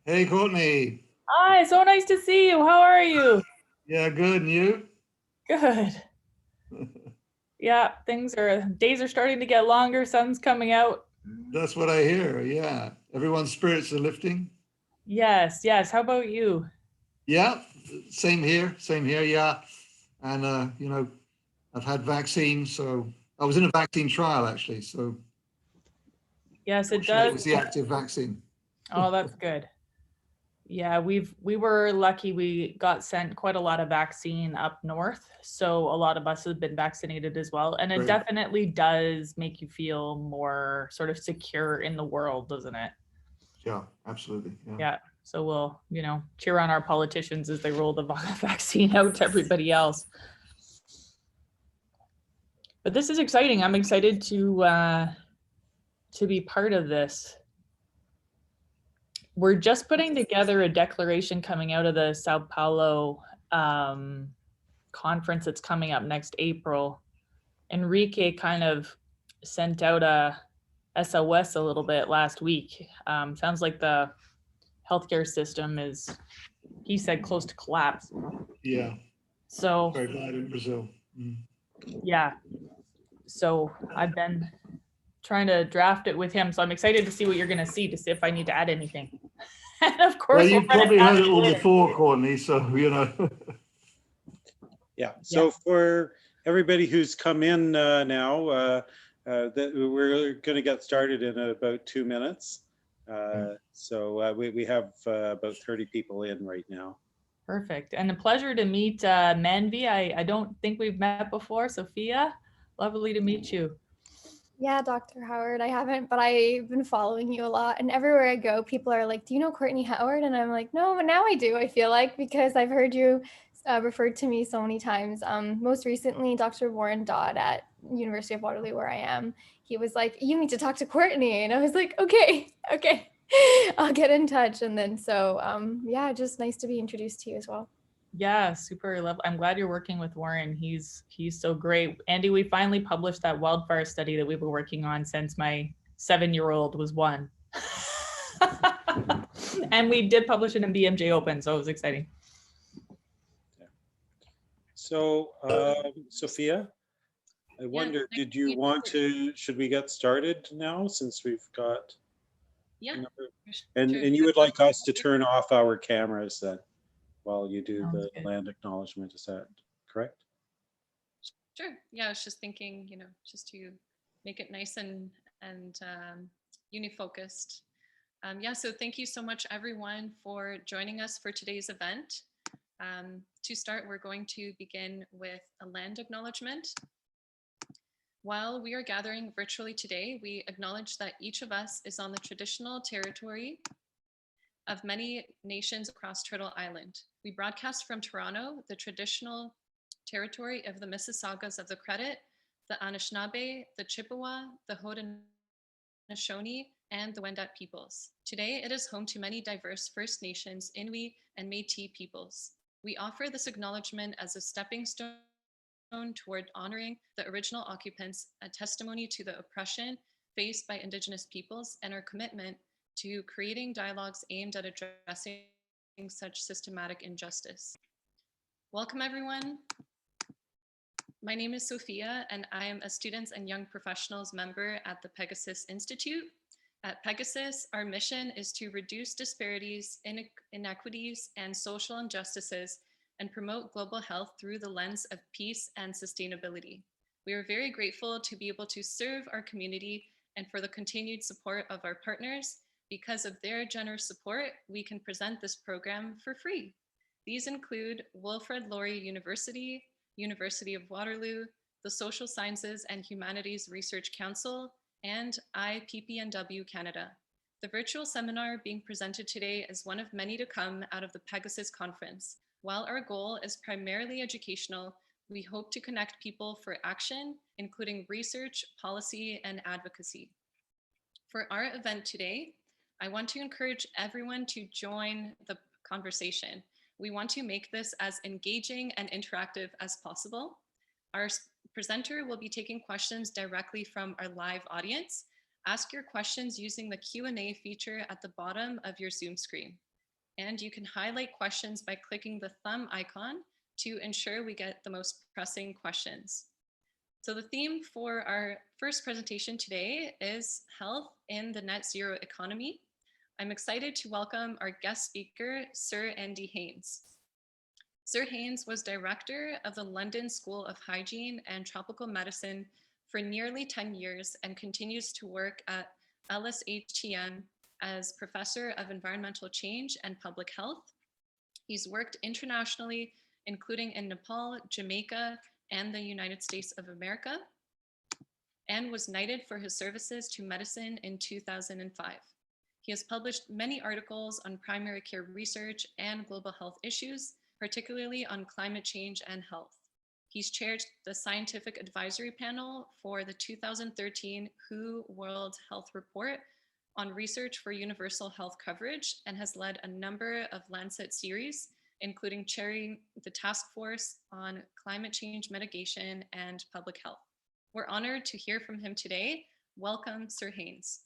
Hey, Courtney. Hi, so nice to see you. How are you? Yeah, good. And you? Good. Yeah, days are starting to get longer, sun's coming out. That's what I hear. Yeah. Everyone's spirits are lifting. Yes, yes. How about you? Yeah. Same here. Same here. Yeah. And, I've had vaccines. So I was in a vaccine trial, actually. So Yes, it fortunately, it does. was the active vaccine. Oh, that's good. Yeah, we were lucky we got sent quite a lot of vaccine up north, so a lot of us have been vaccinated as well, and it Great. definitely does make you feel more sort of secure in the world, doesn't it? Yeah, absolutely. Yeah. Yeah. So we'll, cheer on our politicians as they roll the vaccine out to everybody else. But this is exciting. I'm excited to be part of this. We're just putting together a declaration coming out of the Sao Paulo um, conference that's coming up next April. Enrique kind of sent out a SOS a little bit last week. Sounds like the healthcare system is, he said, close to collapse. Yeah. So, Very bad in Brazil. Mm. yeah. So I've been trying to draft it with him. So I'm excited to see what you're going to see to see if I need to add anything. And of Well, course, we'll you've run it probably past heard it you all later. before, Courtney. So. Yeah. Yeah. So for everybody who's come in now, that we're going to get started in about 2 minutes. We have about 30 people in right now. Perfect. And a pleasure to meet Manvi. I don't think we've met before. Sophia, lovely to meet you. Yeah, Dr. Howard, I haven't, but I've been following you a lot. And everywhere I go, people are like, "Do you know Courtney Howard?" And I'm like, "No, but now I do, I feel like, because I've heard you referred to me so many times. Most recently, Dr. Warren Dodd at University of Waterloo, where I am, he was like, "You need to talk to Courtney." And I was like, "Okay, okay, I'll get in touch." And then yeah, just nice to be introduced to you as well. Yeah, super love. I'm glad you're working with Warren. He's so great. Andy, we finally published that wildfire study that we've been working on since my 7-year-old was one. And we did publish it in BMJ Open, so it was exciting. So, Sophia, I wonder, did you want to, should we get started now since we've got, and you would like us to turn off our cameras then while you do Sounds the good. land acknowledgement, is that correct? Sure. Yeah, I was just thinking, just to make it nice and uni-focused. Yeah, so thank you so much, everyone, for joining us for today's event. To start, we're going to begin with a land acknowledgement. While we are gathering virtually today, we acknowledge that each of us is on the traditional territory of many nations across Turtle Island. We broadcast from Toronto, the traditional territory of the Mississaugas of the Credit, the Anishinaabe, the Chippewa, the Haudenosaunee, and the Wendat peoples. Today, it is home to many diverse First Nations, Inuit, and Métis peoples. We offer this acknowledgement as a stepping stone toward honoring the original occupants, a testimony to the oppression faced by Indigenous peoples, and our commitment to creating dialogues aimed at addressing such systematic injustice. Welcome, everyone. My name is Sophia, and I am a Students and Young Professionals member at the PEGASUS Institute. At PEGASUS, our mission is to reduce disparities, inequities, and social injustices and promote global health through the lens of peace and sustainability. We are very grateful to be able to serve our community and for the continued support of our partners. Because of their generous support, we can present this program for free. These include Wilfrid Laurier University, University of Waterloo, the Social Sciences and Humanities Research Council, and IPPNW Canada. The virtual seminar being presented today is one of many to come out of the PEGASUS conference. While our goal is primarily educational, we hope to connect people for action, including research, policy, and advocacy. For our event today, I want to encourage everyone to join the conversation. We want to make this as engaging and interactive as possible. Our presenter will be taking questions directly from our live audience. Ask your questions using the Q&A feature at the bottom of your Zoom screen. And you can highlight questions by clicking the thumb icon to ensure we get the most pressing questions. So the theme for our first presentation today is health in the net zero economy. I'm excited to welcome our guest speaker, Sir Andy Haynes. Sir Haynes was director of the London School of Hygiene and Tropical Medicine for nearly 10 years and continues to work at LSHTM as professor of environmental change and public health. He's worked internationally, including in Nepal, Jamaica, and the United States of America, and was knighted for his services to medicine in 2005. He has published many articles on primary care research and global health issues, particularly on climate change and health. He's chaired the scientific advisory panel for the 2013 WHO World Health Report on research for universal health coverage and has led a number of Lancet series, including chairing the task force on climate change mitigation and public health. We're honored to hear from him today. Welcome, Sir Haynes.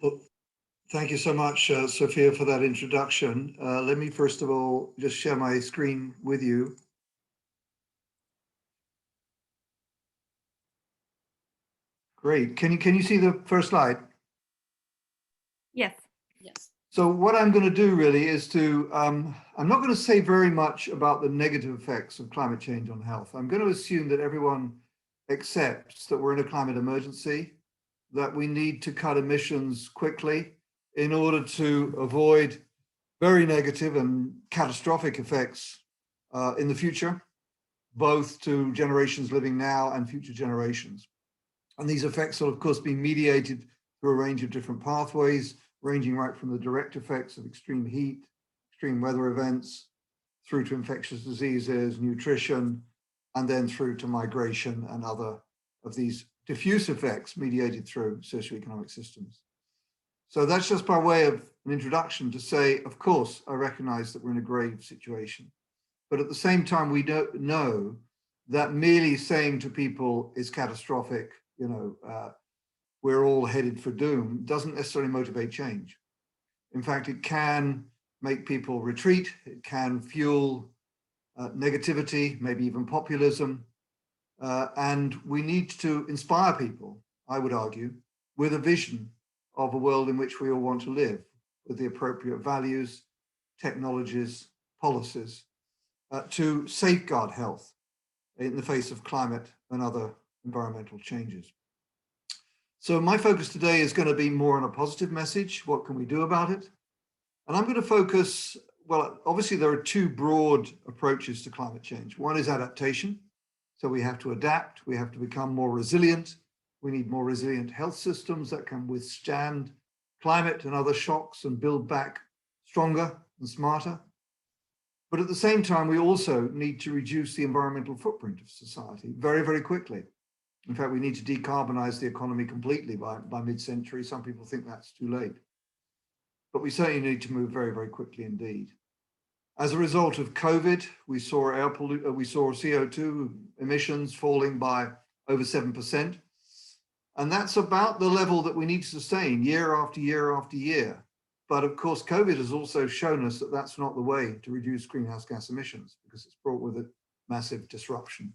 Well, thank you so much, Sophia, for that introduction. Let me first of all just share my screen with you. Great. Can you see the first slide? Yes. Yes. So what I'm going to do really is to, I'm not going to say very much about the negative effects of climate change on health. I'm going to assume that everyone accepts that we're in a climate emergency, that we need to cut emissions quickly in order to avoid very negative and catastrophic effects in the future, both to generations living now and future generations. And these effects will, of course, be mediated through a range of different pathways, ranging right from the direct effects of extreme heat, extreme weather events, through to infectious diseases, nutrition, and then through to migration and other of these diffuse effects mediated through socioeconomic systems. So that's just by way of an introduction to say, of course, I recognize that we're in a grave situation. But at the same time, we don't know that merely saying to people is catastrophic, we're all headed for doom, doesn't necessarily motivate change. In fact, it can make people retreat. It can fuel negativity, maybe even populism. And we need to inspire people, I would argue, with a vision of a world in which we all want to live, with the appropriate values, technologies, policies, to safeguard health in the face of climate and other environmental changes. So my focus today is going to be more on a positive message. What can we do about it? And I'm going to focus, well, obviously there are two broad approaches to climate change. One is adaptation. So we have to adapt, we have to become more resilient. We need more resilient health systems that can withstand climate and other shocks and build back stronger and smarter. But at the same time, we also need to reduce the environmental footprint of society very, very quickly. In fact, we need to decarbonize the economy completely by mid-century. Some people think that's too late. But we certainly need to move very, very quickly indeed. As a result of COVID, we saw CO2 emissions falling by over 7%. And that's about the level that we need to sustain year after year after year. But of course, COVID has also shown us that that's not the way to reduce greenhouse gas emissions, because it's brought with it massive disruption.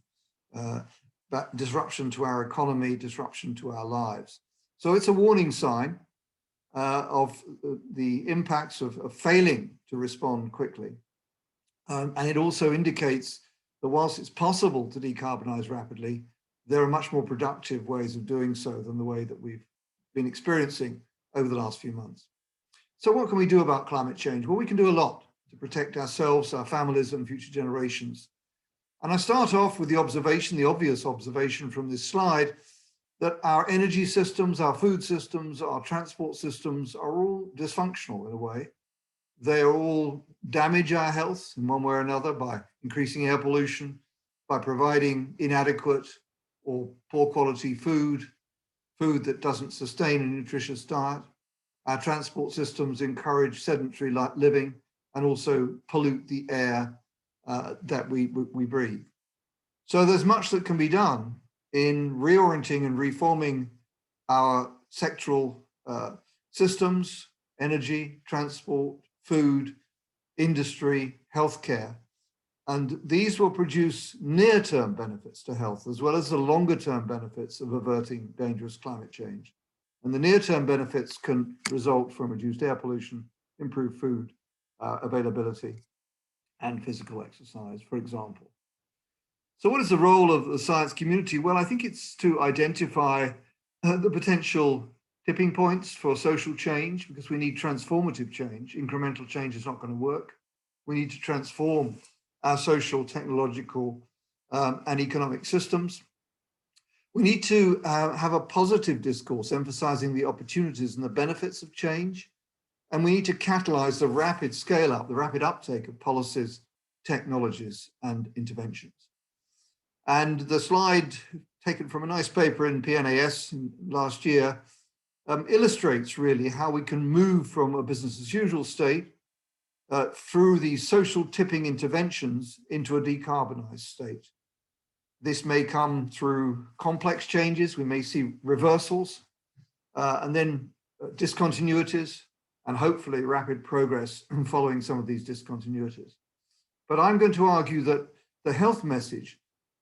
Disruption to our economy, disruption to our lives. So it's a warning sign of the impacts of failing to respond quickly. And it also indicates that whilst it's possible to decarbonize rapidly, there are much more productive ways of doing so than the way that we've been experiencing over the last few months. So what can we do about climate change? Well, we can do a lot to protect ourselves, our families, and future generations. And I start off with the observation, the obvious observation from this slide, that our energy systems, our food systems, our transport systems are all dysfunctional in a way. They all damage our health in one way or another by increasing air pollution, by providing inadequate or poor quality food that doesn't sustain a nutritious diet. Our transport systems encourage sedentary living and also pollute the air that we breathe. So there's much that can be done in reorienting and reforming our sectoral systems, energy, transport, food, industry, healthcare. And these will produce near-term benefits to health, as well as the longer-term benefits of averting dangerous climate change. And the near-term benefits can result from reduced air pollution, improved food availability, and physical exercise, for example. So what is the role of the science community? Well, I think it's to identify the potential tipping points for social change, because we need transformative change. Incremental change is not going to work. We need to transform our social, technological, and economic systems. We need to have a positive discourse emphasizing the opportunities and the benefits of change. And we need to catalyze the rapid scale up, the rapid uptake of policies, technologies, and interventions. And the slide taken from a nice paper in PNAS last year illustrates really how we can move from a business as usual state through these social tipping interventions into a decarbonized state. This may come through complex changes. We may see reversals and then discontinuities, and hopefully rapid progress following some of these discontinuities. But I'm going to argue that the health message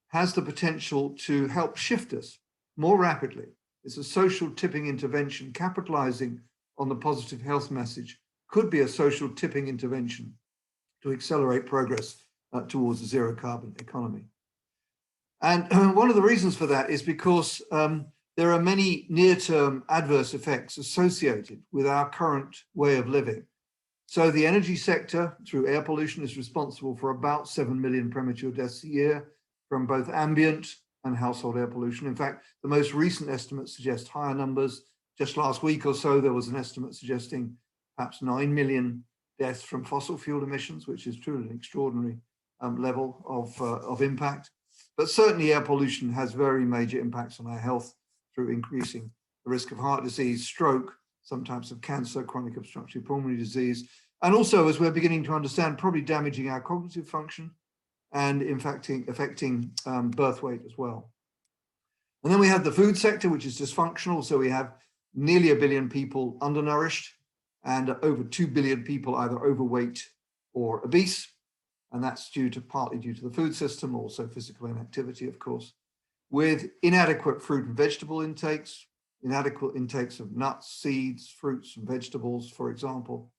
has the potential to help shift us more rapidly. It's a social tipping intervention. Capitalizing on the positive health message could be a social tipping intervention to accelerate progress towards a zero carbon economy. And one of the reasons for that is because there are many near-term adverse effects associated with our current way of living. So the energy sector, through air pollution, is responsible for about 7 million premature deaths a year from both ambient and household air pollution. In fact, the most recent estimates suggest higher numbers. Just last week or so, there was an estimate suggesting perhaps 9 million deaths from fossil fuel emissions, which is truly an extraordinary level of impact. But certainly air pollution has very major impacts on our health through increasing the risk of heart disease, stroke, some types of cancer, chronic obstructive pulmonary disease, and also, as we're beginning to understand, probably damaging our cognitive function and affecting birth weight as well. And then we have the food sector, which is dysfunctional. So we have nearly 1 billion people undernourished and over 2 billion people either overweight or obese. And that's partly due to the food system, also physical inactivity, of course, with inadequate fruit and vegetable intakes, inadequate intakes of nuts, seeds, fruits, and vegetables, for example.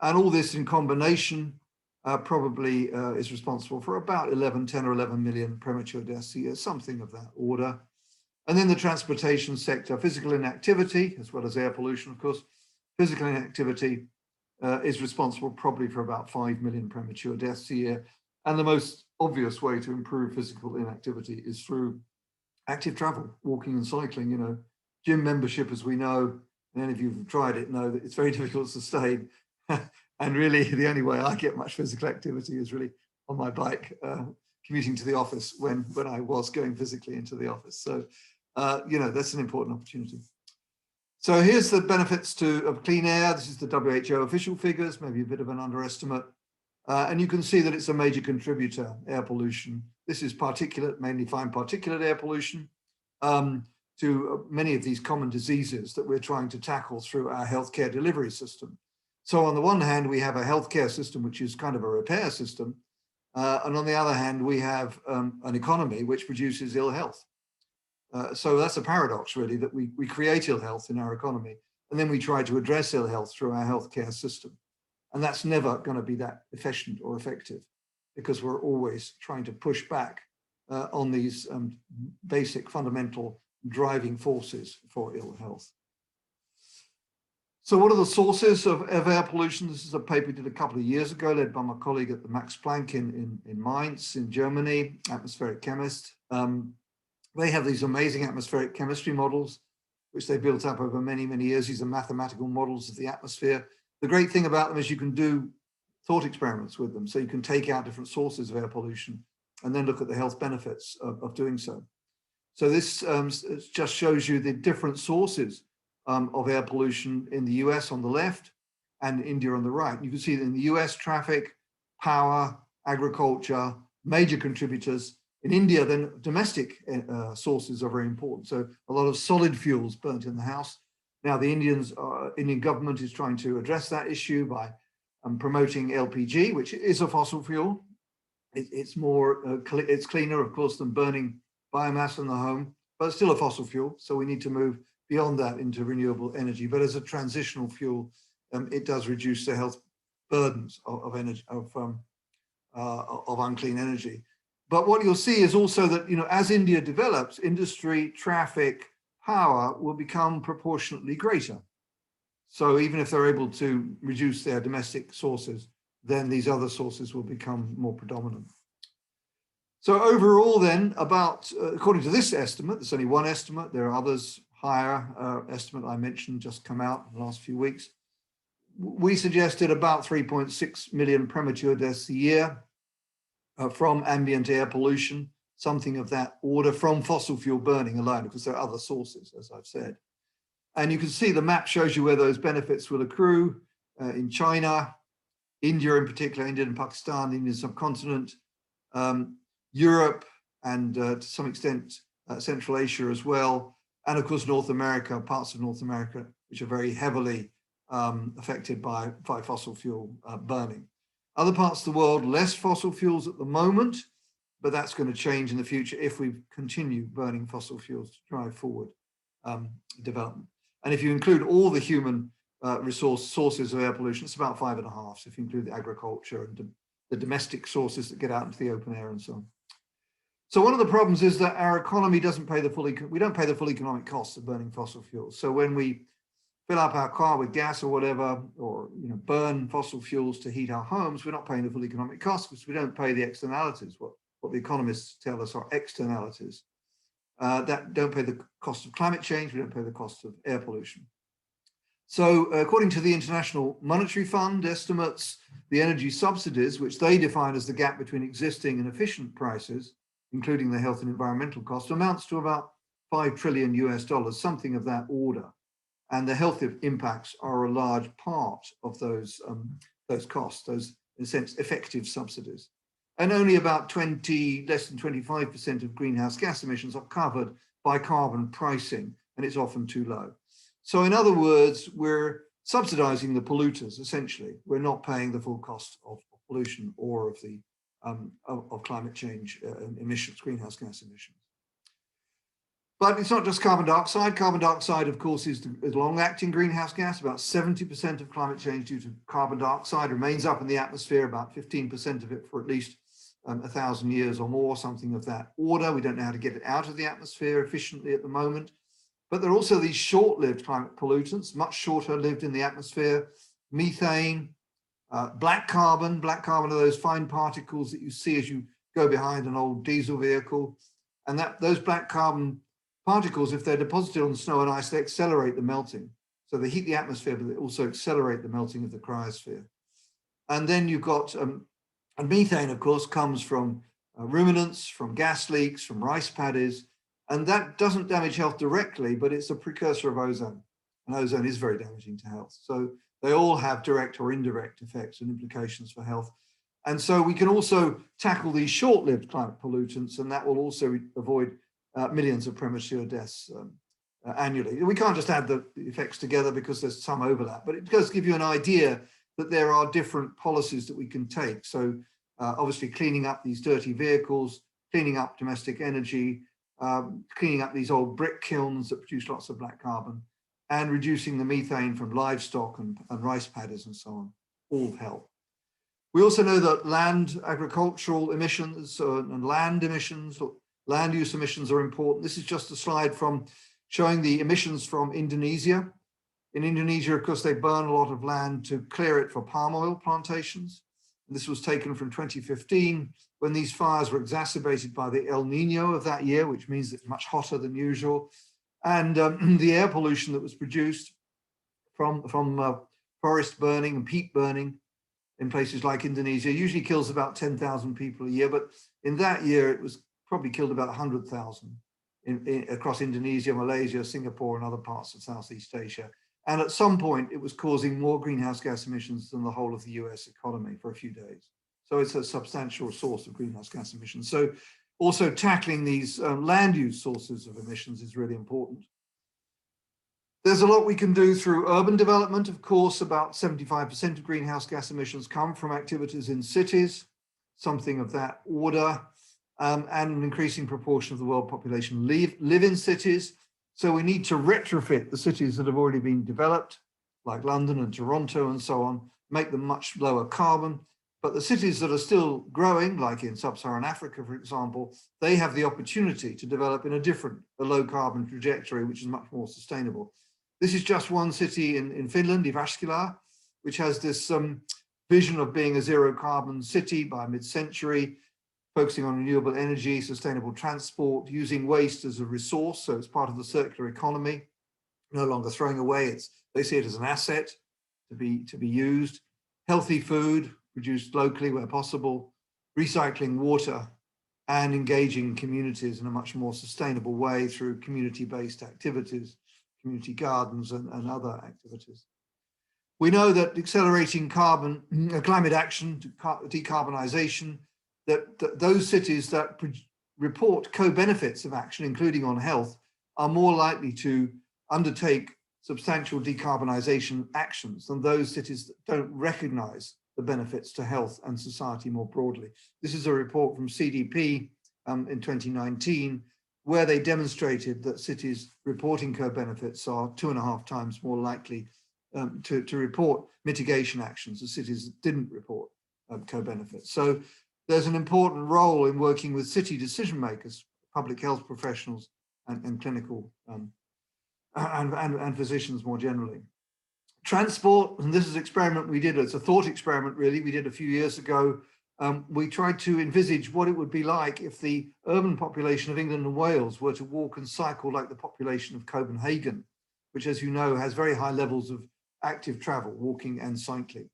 And all this in combination probably is responsible for about 10 or 11 million premature deaths a year, something of that order. And then the transportation sector, physical inactivity, as well as air pollution, of course. Physical inactivity is responsible probably for about 5 million premature deaths a year. And the most obvious way to improve physical inactivity is through active travel, walking and cycling. You know, gym membership, as we know, and any of you who've tried it know that it's very difficult to sustain. And really, the only way I get much physical activity is really on my bike, commuting to the office when I was going physically into the office. So, you know, that's an important opportunity. So here's the benefits of clean air. This is the WHO official figures, maybe a bit of an underestimate. And you can see that it's a major contributor, air pollution. This is particulate, mainly fine particulate air pollution, to many of these common diseases that we're trying to tackle through our healthcare delivery system. So on the one hand, we have a healthcare system, which is kind of a repair system. And on the other hand, we have an economy which produces ill health. So that's a paradox, really, that we create ill health in our economy, and then we try to address ill health through our healthcare system. And that's never going to be that efficient or effective, because we're always trying to push back on these basic fundamental driving forces for ill health. So what are the sources of air pollution? This is a paper we did a couple of years ago, led by my colleague at the Max Planck in Mainz in Germany, atmospheric chemist. They have these amazing atmospheric chemistry models, which they built up over many, many years. These are mathematical models of the atmosphere. The great thing about them is you can do thought experiments with them. So you can take out different sources of air pollution and then look at the health benefits of doing so. So this just shows you the different sources of air pollution in the US on the left and India on the right. You can see that in the US, traffic, power, agriculture, major contributors. In India, then domestic sources are very important. So a lot of solid fuels burnt in the house. Now, the Indian government is trying to address that issue by promoting LPG, which is a fossil fuel. It's more, it's cleaner, of course, than burning biomass in the home, but it's still a fossil fuel. So we need to move beyond that into renewable energy. But as a transitional fuel, it does reduce the health burdens of energy, of unclean energy. But what you'll see is also that, as India develops, industry, traffic, power will become proportionately greater. So even if they're able to reduce their domestic sources, then these other sources will become more predominant. So overall then, about, according to this estimate, there's only one estimate, there are others higher, estimate I mentioned just come out in the last few weeks. We suggested about 3.6 million premature deaths a year from ambient air pollution, something of that order, from fossil fuel burning alone, because there are other sources, as I've said. And you can see the map shows you where those benefits will accrue in China, India in particular, India and Pakistan, Indian subcontinent, Europe, and to some extent Central Asia as well, and of course North America, parts of North America, which are very heavily affected by fossil fuel burning. Other parts of the world, less fossil fuels at the moment, but that's going to change in the future if we continue burning fossil fuels to drive forward development. And if you include all the human sources of air pollution, it's about 5.5. So if you include the agriculture and the domestic sources that get out into the open air and so on. So one of the problems is that our economy doesn't pay we don't pay the full economic costs of burning fossil fuels. So when we fill up our car with gas or whatever, or burn fossil fuels to heat our homes, we're not paying the full economic costs because we don't pay the externalities, what the economists tell us are externalities. That don't pay the cost of climate change, we don't pay the cost of air pollution. So according to the International Monetary Fund estimates, the energy subsidies, which they define as the gap between existing and efficient prices, including the health and environmental cost, amounts to about $5 trillion US, something of that order. And the health impacts are a large part of those costs, those, in a sense, effective subsidies. And only about less than 25% of greenhouse gas emissions are covered by carbon pricing, and it's often too low. So in other words, we're subsidizing the polluters, essentially. We're not paying the full cost of pollution or of the of climate change emissions, greenhouse gas emissions. But it's not just carbon dioxide. Carbon dioxide, of course, is long-acting greenhouse gas. About 70% of climate change due to carbon dioxide remains up in the atmosphere, about 15% of it for at least 1,000 years or more, something of that order. We don't know how to get it out of the atmosphere efficiently at the moment. But there are also these short-lived climate pollutants, much shorter lived in the atmosphere: methane, black carbon. Black carbon are those fine particles that you see as you go behind an old diesel vehicle. And those black carbon particles, if they're deposited on snow and ice, they accelerate the melting. So they heat the atmosphere, but they also accelerate the melting of the cryosphere. And then you've got, and methane, of course, comes from ruminants, from gas leaks, from rice paddies. And that doesn't damage health directly, but it's a precursor of ozone. And ozone is very damaging to health. So they all have direct or indirect effects and implications for health. And so we can also tackle these short-lived climate pollutants, and that will also avoid millions of premature deaths annually. We can't just add the effects together because there's some overlap, but it does give you an idea that there are different policies that we can take. So obviously cleaning up these dirty vehicles, cleaning up domestic energy, cleaning up these old brick kilns that produce lots of black carbon, and reducing the methane from livestock and rice paddies and so on, all help. We also know that land agricultural emissions and land emissions, land use emissions are important. This is just a slide from showing the emissions from Indonesia. In Indonesia, of course, they burn a lot of land to clear it for palm oil plantations. And this was taken from 2015, when these fires were exacerbated by the El Nino of that year, which means it's much hotter than usual. And the air pollution that was produced from forest burning and peat burning in places like Indonesia usually kills about 10,000 people a year. But in that year, it was probably killed about 100,000 across Indonesia, Malaysia, Singapore, and other parts of Southeast Asia. And at some point, it was causing more greenhouse gas emissions than the whole of the US economy for a few days. So it's a substantial source of greenhouse gas emissions. So also tackling these land use sources of emissions is really important. There's a lot we can do through urban development. Of course, about 75% of greenhouse gas emissions come from activities in cities, something of that order, and an increasing proportion of the world population live in cities. So we need to retrofit the cities that have already been developed, like London and Toronto and so on, make them much lower carbon. But the cities that are still growing, like in sub-Saharan Africa, for example, they have the opportunity to develop in a low carbon trajectory, which is much more sustainable. This is just one city in Finland, Jyväskylä, which has this vision of being a zero carbon city by mid-century, focusing on renewable energy, sustainable transport, using waste as a resource. So it's part of the circular economy, no longer throwing away. They see it as an asset to be used. Healthy food produced locally where possible, recycling water, and engaging communities in a much more sustainable way through community-based activities, community gardens and other activities. We know that accelerating climate action, decarbonization, that those cities that report co-benefits of action, including on health, are more likely to undertake substantial decarbonization actions than those cities that don't recognize the benefits to health and society more broadly. This is a report from CDP in 2019, where they demonstrated that cities reporting co-benefits are 2.5 times more likely to report mitigation actions as cities that didn't report co-benefits. So there's an important role in working with city decision makers, public health professionals, and clinical and physicians more generally. Transport, and this is an experiment we did, it's a thought experiment really, we did a few years ago. We tried to envisage what it would be like if the urban population of England and Wales were to walk and cycle like the population of Copenhagen, which, as you know, has very high levels of active travel, walking and cycling.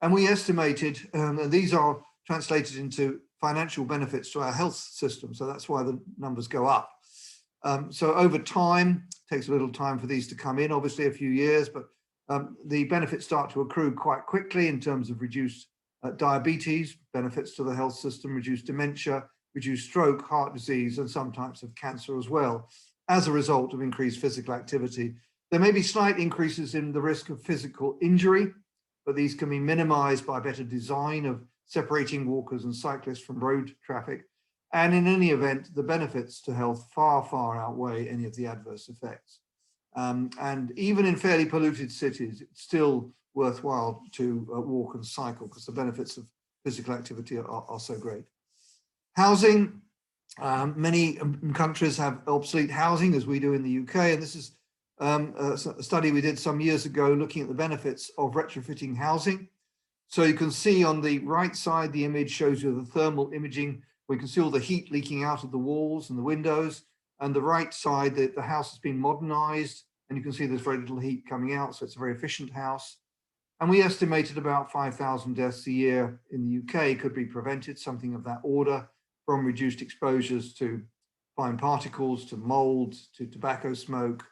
And we estimated, and these are translated into financial benefits to our health system, so that's why the numbers go up. So over time, it takes a little time for these to come in, obviously a few years, but the benefits start to accrue quite quickly in terms of reduced diabetes, benefits to the health system, reduced dementia, reduced stroke, heart disease, and some types of cancer as well, as a result of increased physical activity. There may be slight increases in the risk of physical injury, but these can be minimized by better design of separating walkers and cyclists from road traffic. And in any event, the benefits to health far, far outweigh any of the adverse effects. And even in fairly polluted cities, it's still worthwhile to walk and cycle because the benefits of physical activity are so great. Housing, many countries have obsolete housing, as we do in the UK, and this is a study we did some years ago looking at the benefits of retrofitting housing. So you can see on the right side, the image shows you the thermal imaging. We can see all the heat leaking out of the walls and the windows. And the right side, the house has been modernized, and you can see there's very little heat coming out, so it's a very efficient house. And we estimated about 5,000 deaths a year in the UK could be prevented, something of that order, from reduced exposures to fine particles, to mold, to tobacco smoke,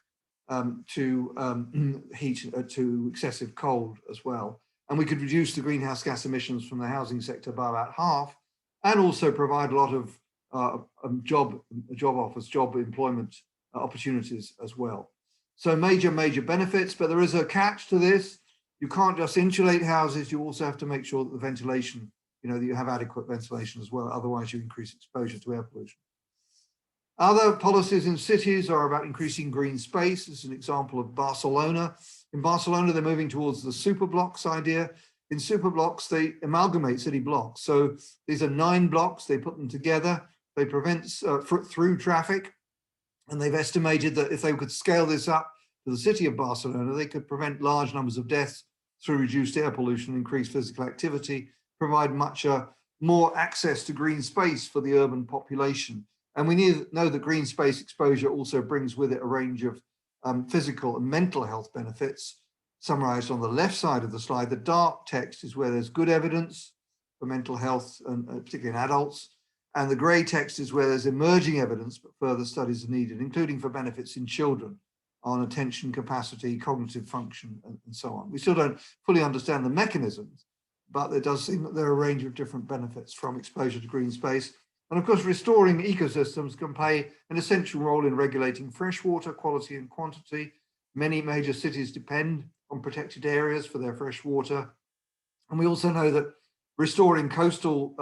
to heat, to excessive cold as well. And we could reduce the greenhouse gas emissions from the housing sector by about half, and also provide a lot of job offers, job employment opportunities as well. So major benefits, but there is a catch to this. You can't just insulate houses, you also have to make sure that the ventilation, that you have adequate ventilation as well, otherwise you increase exposure to air pollution. Other policies in cities are about increasing green space. This is an example of Barcelona. In Barcelona, they're moving towards the superblocks idea. In superblocks, they amalgamate city blocks. So these are 9 blocks, they put them together, they prevent through traffic, and they've estimated that if they could scale this up to the city of Barcelona, they could prevent large numbers of deaths through reduced air pollution, increased physical activity, provide much more access to green space for the urban population. And we know that green space exposure also brings with it a range of physical and mental health benefits. Summarized on the left side of the slide, the dark text is where there's good evidence for mental health, and particularly in adults. And the gray text is where there's emerging evidence, but further studies are needed, including for benefits in children on attention capacity, cognitive function, and so on. We still don't fully understand the mechanisms, but it does seem that there are a range of different benefits from exposure to green space. And of course, restoring ecosystems can play an essential role in regulating freshwater quality and quantity, Many major cities depend on protected areas for their fresh water. And we also know that restoring coastal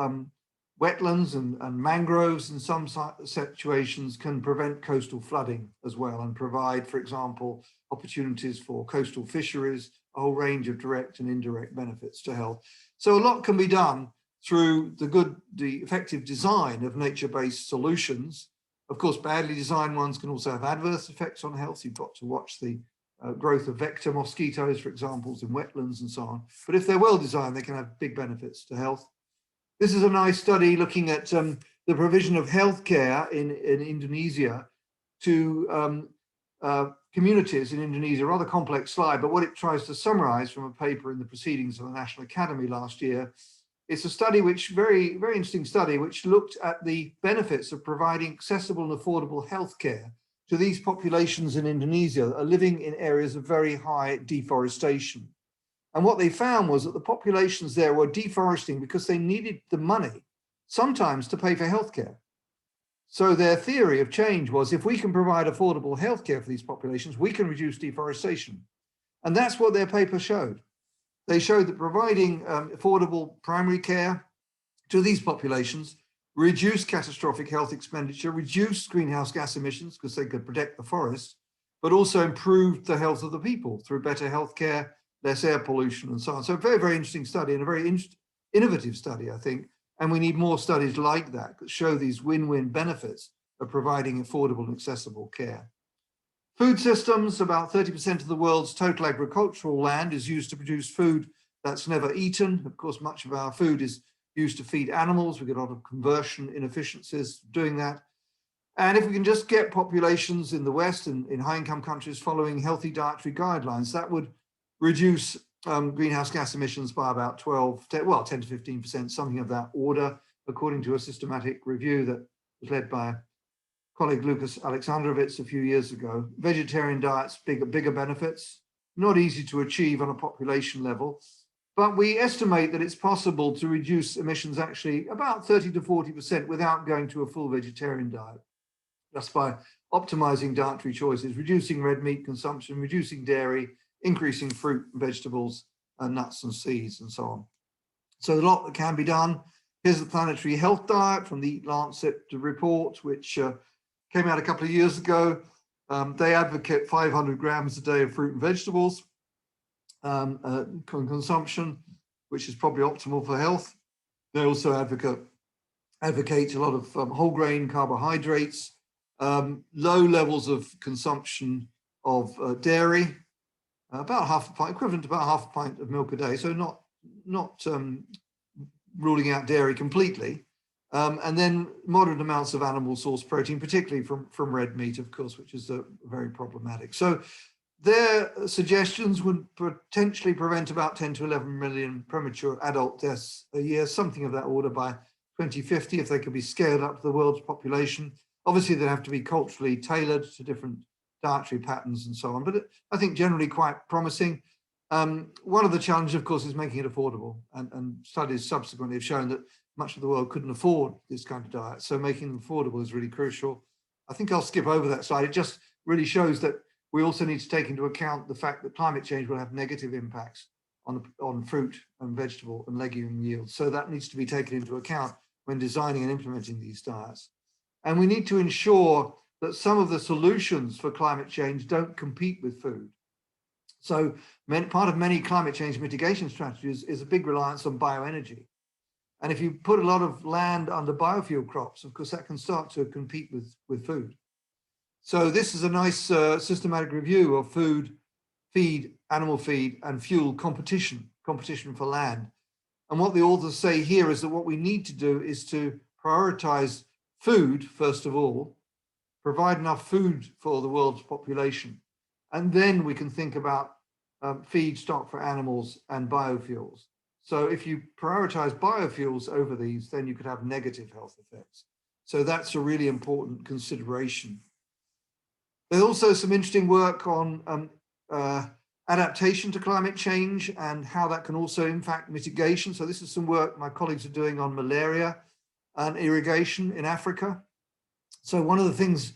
wetlands and mangroves in some situations can prevent coastal flooding as well, and provide, for example, opportunities for coastal fisheries, a whole range of direct and indirect benefits to health. So a lot can be done through the effective design of nature-based solutions. Of course, badly designed ones can also have adverse effects on health. You've got to watch the growth of vector mosquitoes, for example, in wetlands and so on. But if they're well designed, they can have big benefits to health. This is a nice study looking at the provision of healthcare in Indonesia to communities in Indonesia. A rather complex slide, but what it tries to summarize from a paper in the Proceedings of the National Academy last year. It's a study which, very interesting study, which looked at the benefits of providing accessible and affordable healthcare to these populations in Indonesia that are living in areas of very high deforestation. And what they found was that the populations there were deforesting because they needed the money sometimes to pay for healthcare. So their theory of change was, if we can provide affordable healthcare for these populations, we can reduce deforestation. And that's what their paper showed. They showed that providing affordable primary care to these populations reduced catastrophic health expenditure, reduced greenhouse gas emissions because they could protect the forest, but also improved the health of the people through better healthcare, less air pollution and so on. So a very interesting study, and a very innovative study, I think. And we need more studies like that show these win-win benefits of providing affordable and accessible care. Food systems, about 30% of the world's total agricultural land is used to produce food that's never eaten. Of course, much of our food is used to feed animals. We get a lot of conversion inefficiencies doing that. And if we can just get populations in the West and in high-income countries following healthy dietary guidelines, that would reduce greenhouse gas emissions by about 10 to 15%, something of that order, according to a systematic review that was led by colleague Lucas Alexandrovitz a few years ago. Vegetarian diets, bigger benefits, not easy to achieve on a population level, but we estimate that it's possible to reduce emissions actually about 30 to 40% without going to a full vegetarian diet, just by optimizing dietary choices, reducing red meat consumption, reducing dairy, increasing fruit and vegetables, and nuts and seeds and so on. So a lot that can be done. Here's the Planetary Health Diet from the Lancet report, which came out a couple of years ago. They advocate 500 grams a day of fruit and vegetables consumption, which is probably optimal for health. They also advocate a lot of whole grain carbohydrates, low levels of consumption of dairy, about half a pint, equivalent to about half a pint of milk a day. So not ruling out dairy completely. And then moderate amounts of animal source protein, particularly from red meat, of course, which is very problematic. So their suggestions would potentially prevent about 10 to 11 million premature adult deaths a year, something of that order by 2050, if they could be scaled up to the world's population. Obviously, they'd have to be culturally tailored to different dietary patterns and so on, but I think generally quite promising. One of the challenges, of course, is making it affordable, and studies subsequently have shown that much of the world couldn't afford this kind of diet. So making them affordable is really crucial. I think I'll skip over that slide. It just really shows that we also need to take into account the fact that climate change will have negative impacts on fruit and vegetable and legume yields. So that needs to be taken into account when designing and implementing these diets. And we need to ensure that some of the solutions for climate change don't compete with food. So part of many climate change mitigation strategies is a big reliance on bioenergy. And if you put a lot of land under biofuel crops, of course, that can start to compete with food. So this is a nice systematic review of food, feed, animal feed, and fuel competition for land. And what the authors say here is that what we need to do is to prioritize food, first of all, provide enough food for the world's population. And then we can think about feedstock for animals and biofuels. So if you prioritize biofuels over these, then you could have negative health effects. So that's a really important consideration. There's also some interesting work on adaptation to climate change and how that can also impact mitigation. So this is some work my colleagues are doing on malaria and irrigation in Africa. So one of the things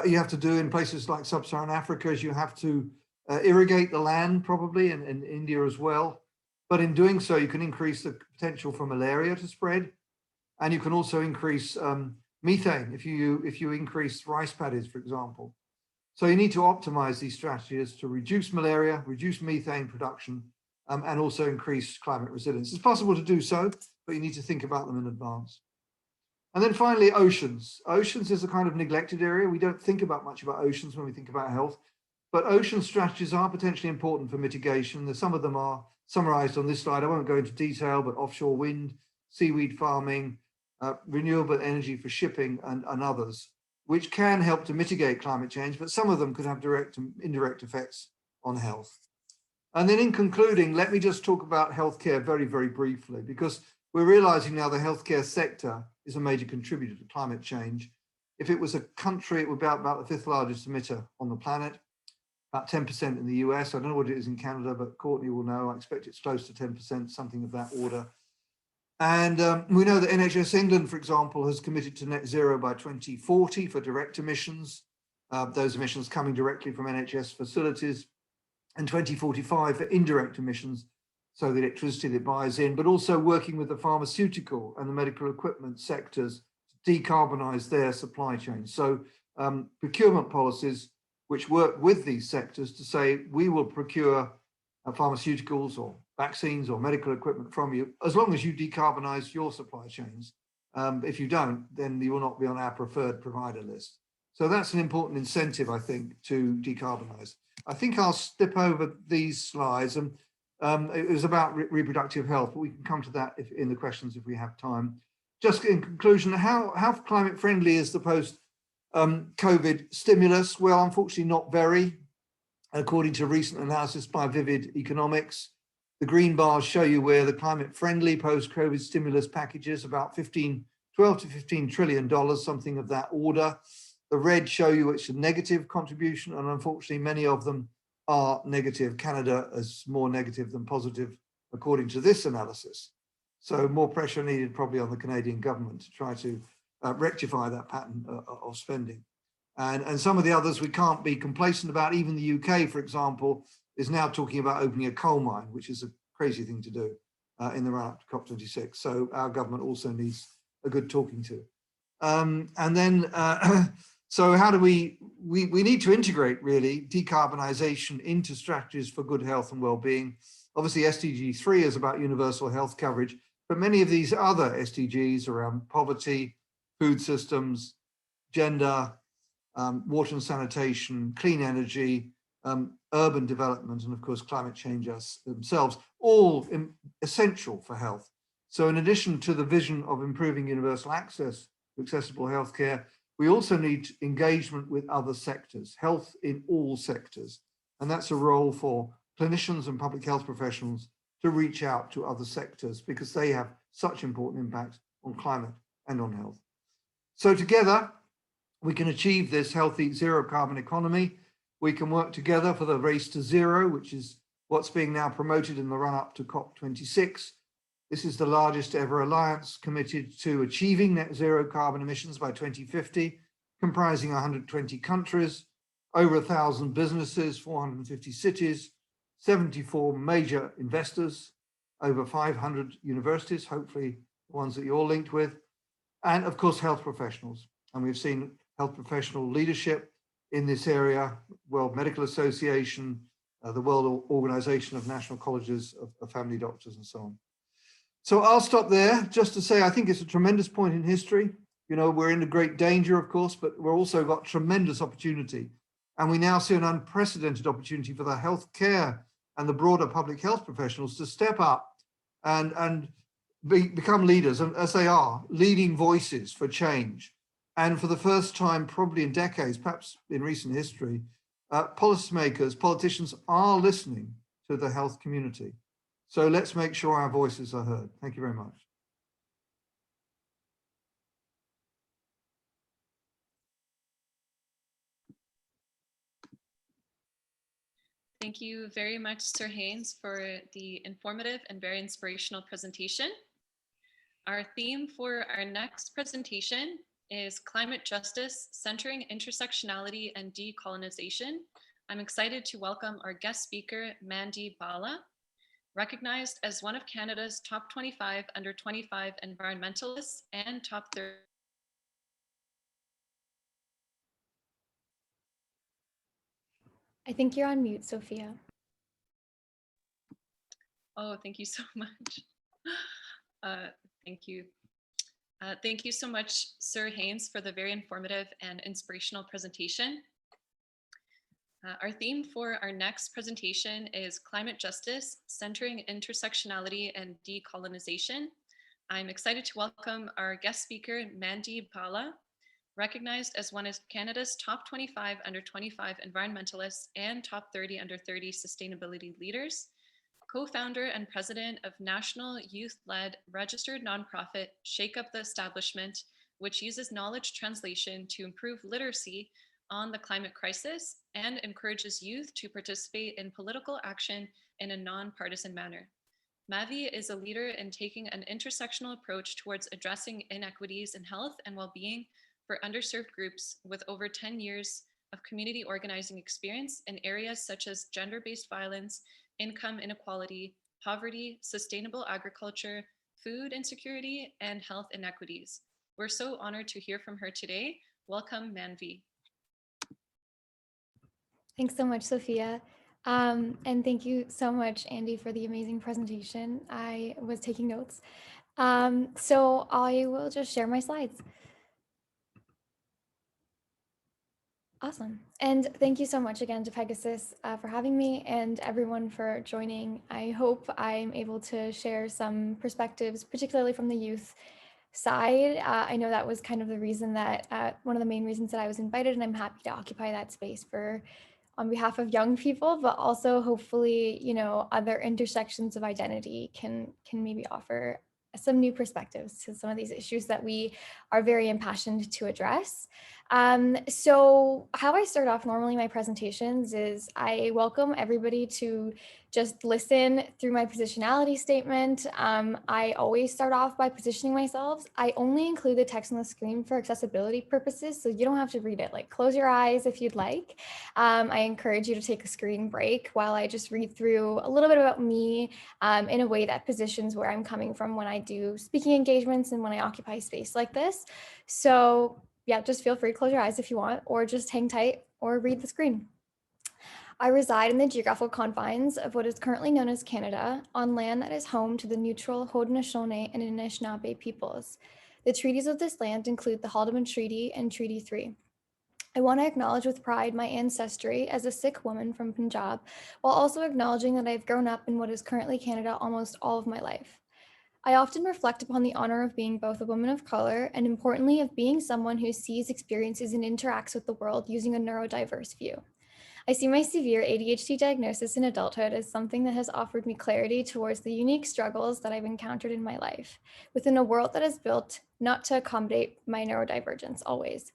you have to do in places like sub-Saharan Africa is you have to irrigate the land probably, and in India as well. But in doing so, you can increase the potential for malaria to spread. And you can also increase methane if you increase rice paddies, for example. So you need to optimize these strategies to reduce malaria, reduce methane production, and also increase climate resilience. It's possible to do so, but you need to think about them in advance. And then finally, oceans. Oceans is a kind of neglected area. We don't think about much about oceans when we think about health, but ocean strategies are potentially important for mitigation. Some of them are summarized on this slide. I won't go into detail, but offshore wind, seaweed farming, renewable energy for shipping, and others, which can help to mitigate climate change, but some of them could have direct and indirect effects on health. And then in concluding, let me just talk about healthcare very, very briefly, because we're realizing now the healthcare sector is a major contributor to climate change. If it was a country, it would be about the 5th largest emitter on the planet, about 10% in the US. I don't know what it is in Canada, but Courtney will know. I expect it's close to 10%, something of that order. And we know that NHS England, for example, has committed to net zero by 2040 for direct emissions, those emissions coming directly from NHS facilities, and 2045 for indirect emissions, so the electricity that buys in, but also working with the pharmaceutical and the medical equipment sectors to decarbonize their supply chain. So procurement policies which work with these sectors to say, we will procure pharmaceuticals or vaccines or medical equipment from you, as long as you decarbonize your supply chains. If you don't, then you will not be on our preferred provider list. So that's an important incentive, I think, to decarbonize. I think I'll step over these slides, and it was about reproductive health, but we can come to that in the questions if we have time. Just in conclusion, how climate friendly is the post-COVID stimulus? Well, unfortunately, not very. According to recent analysis by Vivid Economics, the green bars show you where the climate friendly post-COVID stimulus packages, about 12 to $15 trillion, something of that order. The red show you it's a negative contribution, and unfortunately many of them are negative. Canada is more negative than positive, according to this analysis. So more pressure needed probably on the Canadian government to try to rectify that pattern of spending. And some of the others we can't be complacent about. Even the UK, for example, is now talking about opening a coal mine, which is a crazy thing to do in the run-up to COP26. So our government also needs a good talking to. And then, so how do we need to integrate really decarbonization into strategies for good health and well-being. Obviously SDG 3 is about universal health coverage, but many of these other SDGs around poverty, food systems, gender, water and sanitation, clean energy, urban development, and of course climate change themselves, all essential for health. So in addition to the vision of improving universal access to accessible healthcare, we also need engagement with other sectors, health in all sectors. And that's a role for clinicians and public health professionals to reach out to other sectors because they have such important impact on climate and on health. So together, we can achieve this healthy zero carbon economy. We can work together for the race to zero, which is what's being now promoted in the run-up to COP26. This is the largest ever alliance committed to achieving net zero carbon emissions by 2050, comprising 120 countries, over 1,000 businesses, 450 cities, 74 major investors, over 500 universities, hopefully the ones that you're linked with, and of course, health professionals. And we've seen health professional leadership in this area, World Medical Association, the World Organization of National Colleges of Family Doctors, and so on. So I'll stop there just to say I think it's a tremendous point in history. You know, we're in a great danger, of course, but we're also got tremendous opportunity. And we now see an unprecedented opportunity for the healthcare and the broader public health professionals to step up and become leaders, and as they are, leading voices for change. And for the first time, probably in decades, perhaps in recent history, policymakers, politicians are listening to the health community. So let's make sure our voices are heard. Thank you very much. Thank you very much, Sir Haynes, for the informative and very inspirational presentation. Our theme for our next presentation is Climate Justice, Centering Intersectionality and Decolonization, I'm excited to welcome our guest speaker, Mandy Bala, recognized as one of Canada's top 25 under 25 environmentalists and top 30. I think you're on mute, Sophia. Oh, thank you so much. Thank you. Thank you so much, Sir Haynes, for the very informative and inspirational presentation. Our theme for our next presentation is Climate Justice, Centering Intersectionality and Decolonization. I'm excited to welcome our guest speaker, Mandy Bala, recognized as one of Canada's top 25 under 25 environmentalists and top 30 under 30 sustainability leaders, co-founder and president of national youth-led registered nonprofit Shake Up the Establishment, which uses knowledge translation to improve literacy on the climate crisis and encourages youth to participate in political action in a non-partisan manner. Mavi is a leader in taking an intersectional approach towards addressing inequities in health and well-being for underserved groups with over 10 years of community organizing experience in areas such as gender-based violence, income inequality, poverty, sustainable agriculture, food insecurity, and health inequities. We're so honored to hear from her today. Welcome, Manvi. Thanks so much, Sophia. And thank you so much, Andy, for the amazing presentation. I was taking notes. So I will just share my slides. Awesome. And thank you so much again to Pegasus for having me and everyone for joining. I hope I'm able to share some perspectives, particularly from the youth side. I know that was kind of the reason that one of the main reasons that I was invited, and I'm happy to occupy that space on behalf of young people, but also hopefully, you know, other intersections of identity can maybe offer some new perspectives to some of these issues that we are very impassioned to address. So how I start off normally my presentations is I welcome everybody to just listen through my positionality statement. I always start off by positioning myself. I only include the text on the screen for accessibility purposes, so you don't have to read it. Like, close your eyes if you'd like. I encourage you to take a screen break while I just read through a little bit about me in a way that positions where I'm coming from when I do speaking engagements and when I occupy space like this. So yeah, just feel free to close your eyes if you want, or just hang tight or read the screen. I reside in the geographical confines of what is currently known as Canada, on land that is home to the neutral Haudenosaunee and Anishinaabe peoples. The treaties of this land include the Haldimand Treaty and Treaty 3. I want to acknowledge with pride my ancestry as a Sikh woman from Punjab, while also acknowledging that I've grown up in what is currently Canada almost all of my life. I often reflect upon the honor of being both a woman of color and, importantly, of being someone who sees, experiences, and interacts with the world using a neurodiverse view. I see my severe ADHD diagnosis in adulthood as something that has offered me clarity towards the unique struggles that I've encountered in my life, within a world that is built not to accommodate my neurodivergence always.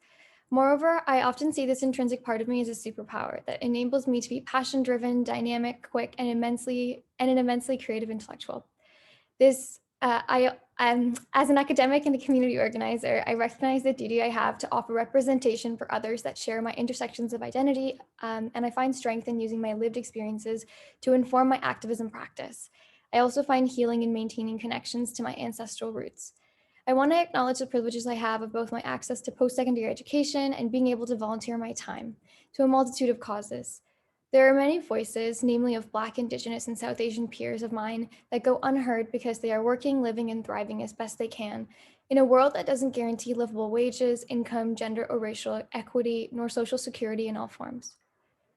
Moreover, I often see this intrinsic part of me as a superpower that enables me to be passion-driven, dynamic, quick, and an immensely creative intellectual. As an academic and a community organizer, I recognize the duty I have to offer representation for others that share my intersections of identity, and I find strength in using my lived experiences to inform my activism practice. I also find healing in maintaining connections to my ancestral roots. I want to acknowledge the privileges I have of both my access to post-secondary education and being able to volunteer my time to a multitude of causes. There are many voices, namely of Black, Indigenous, and South Asian peers of mine, that go unheard because they are working, living, and thriving as best they can in a world that doesn't guarantee livable wages, income, gender, or racial equity, nor social security in all forms.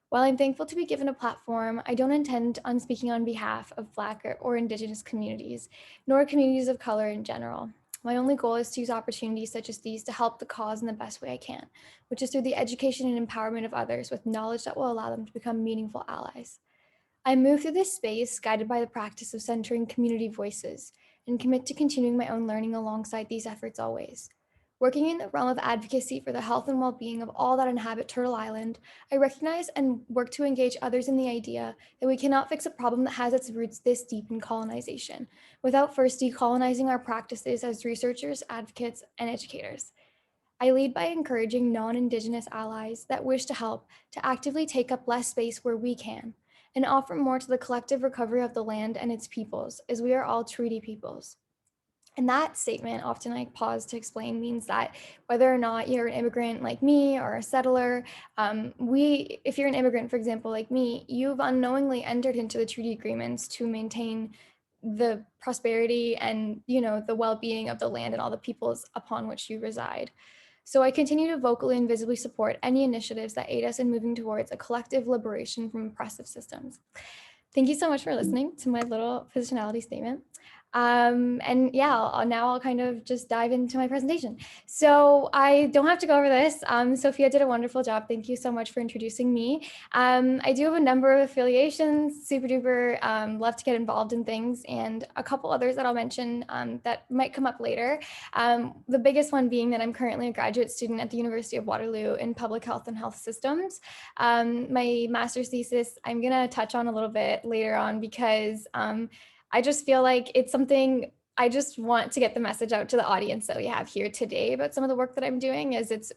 While I'm thankful to be given a platform, I don't intend on speaking on behalf of Black or Indigenous communities, nor communities of color in general. My only goal is to use opportunities such as these to help the cause in the best way I can, which is through the education and empowerment of others with knowledge that will allow them to become meaningful allies. I move through this space guided by the practice of centering community voices and commit to continuing my own learning alongside these efforts always. Working in the realm of advocacy for the health and well-being of all that inhabit Turtle Island, I recognize and work to engage others in the idea that we cannot fix a problem that has its roots this deep in colonization, without first decolonizing our practices as researchers, advocates, and educators. I lead by encouraging non-Indigenous allies that wish to help to actively take up less space where we can and offer more to the collective recovery of the land and its peoples, as we are all treaty peoples. And that statement, often I pause to explain, means that whether or not you're an immigrant like me or a settler, if you're an immigrant, for example, like me, you've unknowingly entered into the treaty agreements to maintain the prosperity and, the well-being of the land and all the peoples upon which you reside. So I continue to vocally and visibly support any initiatives that aid us in moving towards a collective liberation from oppressive systems. Thank you so much for listening to my little positionality statement. And yeah, now I'll kind of just dive into my presentation. So I don't have to go over this. Sophia did a wonderful job. Thank you so much for introducing me. I do have a number of affiliations, super duper, love to get involved in things, and a couple others that I'll mention that might come up later. The biggest one being that I'm currently a graduate student at the University of Waterloo in public health and health systems. My master's thesis, I'm gonna touch on a little bit later on because I just feel like it's something I just want to get the message out to the audience that we have here today about some of the work that I'm doing, as it's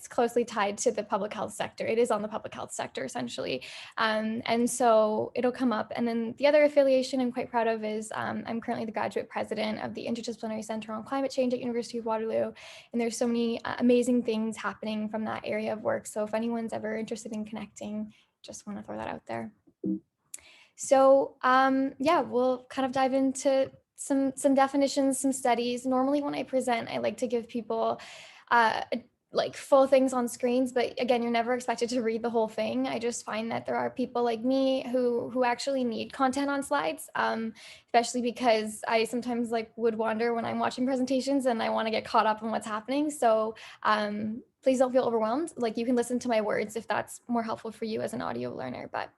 closely tied to the public health sector. It is on the public health sector essentially. And so it'll come up. And then the other affiliation I'm quite proud of is I'm currently the graduate president of the Interdisciplinary Center on Climate Change at University of Waterloo. And there's so many amazing things happening from that area of work. So if anyone's ever interested in connecting, just want to throw that out there. So yeah, we'll kind of dive into some definitions, some studies. Normally when I present, I like to give people like full things on screens, but again, you're never expected to read the whole thing. I just find that there are people like me who actually need content on slides, especially because I sometimes would wander when I'm watching presentations and I want to get caught up on what's happening. So please don't feel overwhelmed. You can listen to my words if that's more helpful for you as an audio learner. But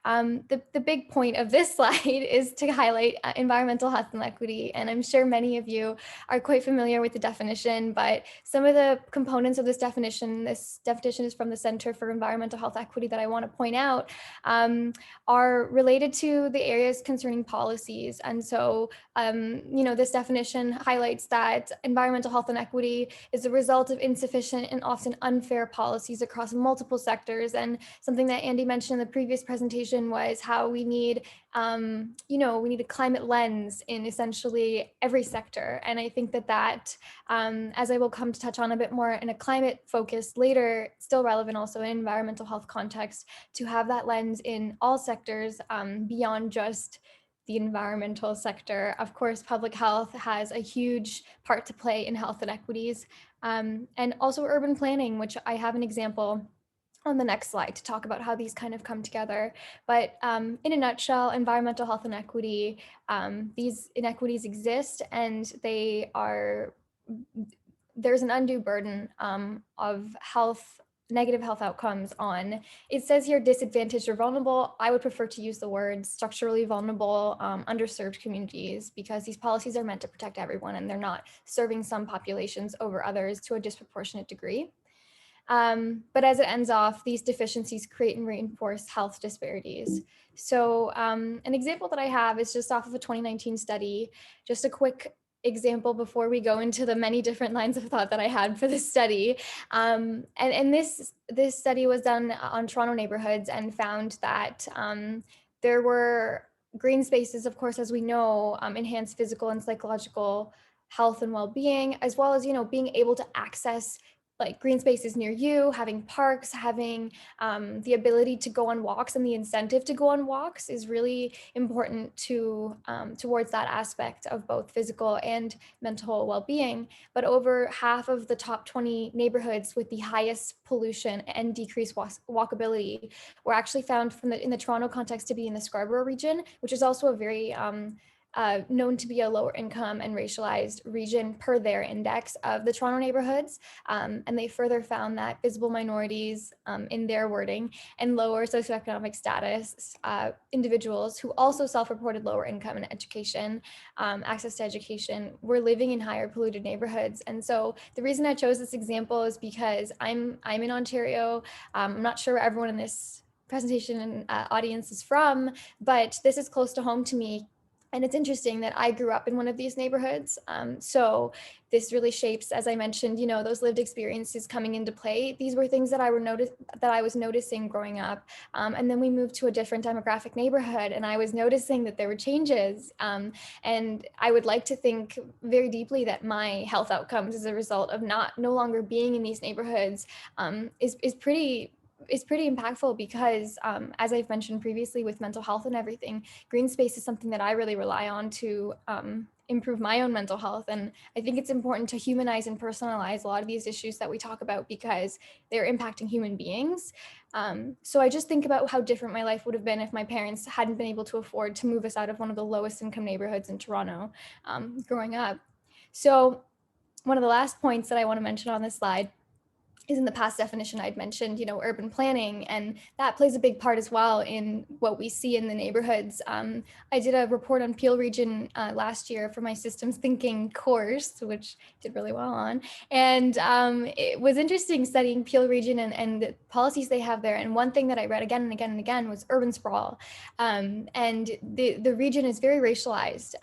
the big point of this slide is to highlight environmental health and equity. And I'm sure many of you are quite familiar with the definition, but some of the components of this definition is from the Center for Environmental Health Equity that I want to point out, are related to the areas concerning policies. And so, this definition highlights that environmental health and equity is a result of insufficient and often unfair policies across multiple sectors. And something that Andy mentioned in the previous presentation was how we need, we need a climate lens in essentially every sector. And I think that as I will come to touch on a bit more in a climate focus later, still relevant also in environmental health context, to have that lens in all sectors beyond just the environmental sector. Of course, public health has a huge part to play in health inequities, and also urban planning, which I have an example on the next slide to talk about how these kind of come together. But in a nutshell, environmental health and equity, these inequities exist, and there's an undue burden of negative health outcomes on, it says here, disadvantaged or vulnerable. I would prefer to use the words structurally vulnerable, underserved communities, because these policies are meant to protect everyone and they're not serving some populations over others to a disproportionate degree. But as it ends off, these deficiencies create and reinforce health disparities. So an example that I have is just off of a 2019 study, just a quick example before we go into the many different lines of thought that I had for this study. And this study was done on Toronto neighborhoods and found that there were green spaces, of course, as we know, enhance physical and psychological health and well-being, as well as, being able to access green spaces near you, having parks, having the ability to go on walks, and the incentive to go on walks is really important towards that aspect of both physical and mental well-being. But over half of the top 20 neighborhoods with the highest pollution and decreased walkability were actually found in the Toronto context to be in the Scarborough region, which is also a very known to be a lower income and racialized region per their index of the Toronto neighborhoods. And they further found that visible minorities, in their wording, and lower socioeconomic status individuals who also self-reported lower income and education, access to education, were living in higher polluted neighborhoods. And so the reason I chose this example is because I'm in Ontario. I'm not sure where everyone in this presentation and audience is from, but this is close to home to me. And it's interesting that I grew up in one of these neighborhoods. So this really shapes, as I mentioned, those lived experiences coming into play. These were things that I was noticing growing up. And then we moved to a different demographic neighborhood, and I was noticing that there were changes. And I would like to think very deeply that my health outcomes as a result of no longer being in these neighborhoods is pretty impactful, because as I've mentioned previously with mental health and everything, green space is something that I really rely on to improve my own mental health. And I think it's important to humanize and personalize a lot of these issues that we talk about, because they're impacting human beings. So I just think about how different my life would have been if my parents hadn't been able to afford to move us out of one of the lowest income neighborhoods in Toronto growing up. So one of the last points that I want to mention on this slide is in the past definition I'd mentioned, urban planning, and that plays a big part as well in what we see in the neighborhoods. I did a report on Peel Region last year for my systems thinking course, which did really well on. And it was interesting studying Peel Region and the policies they have there. And one thing that I read again and again and again was urban sprawl. And the region is very racialized.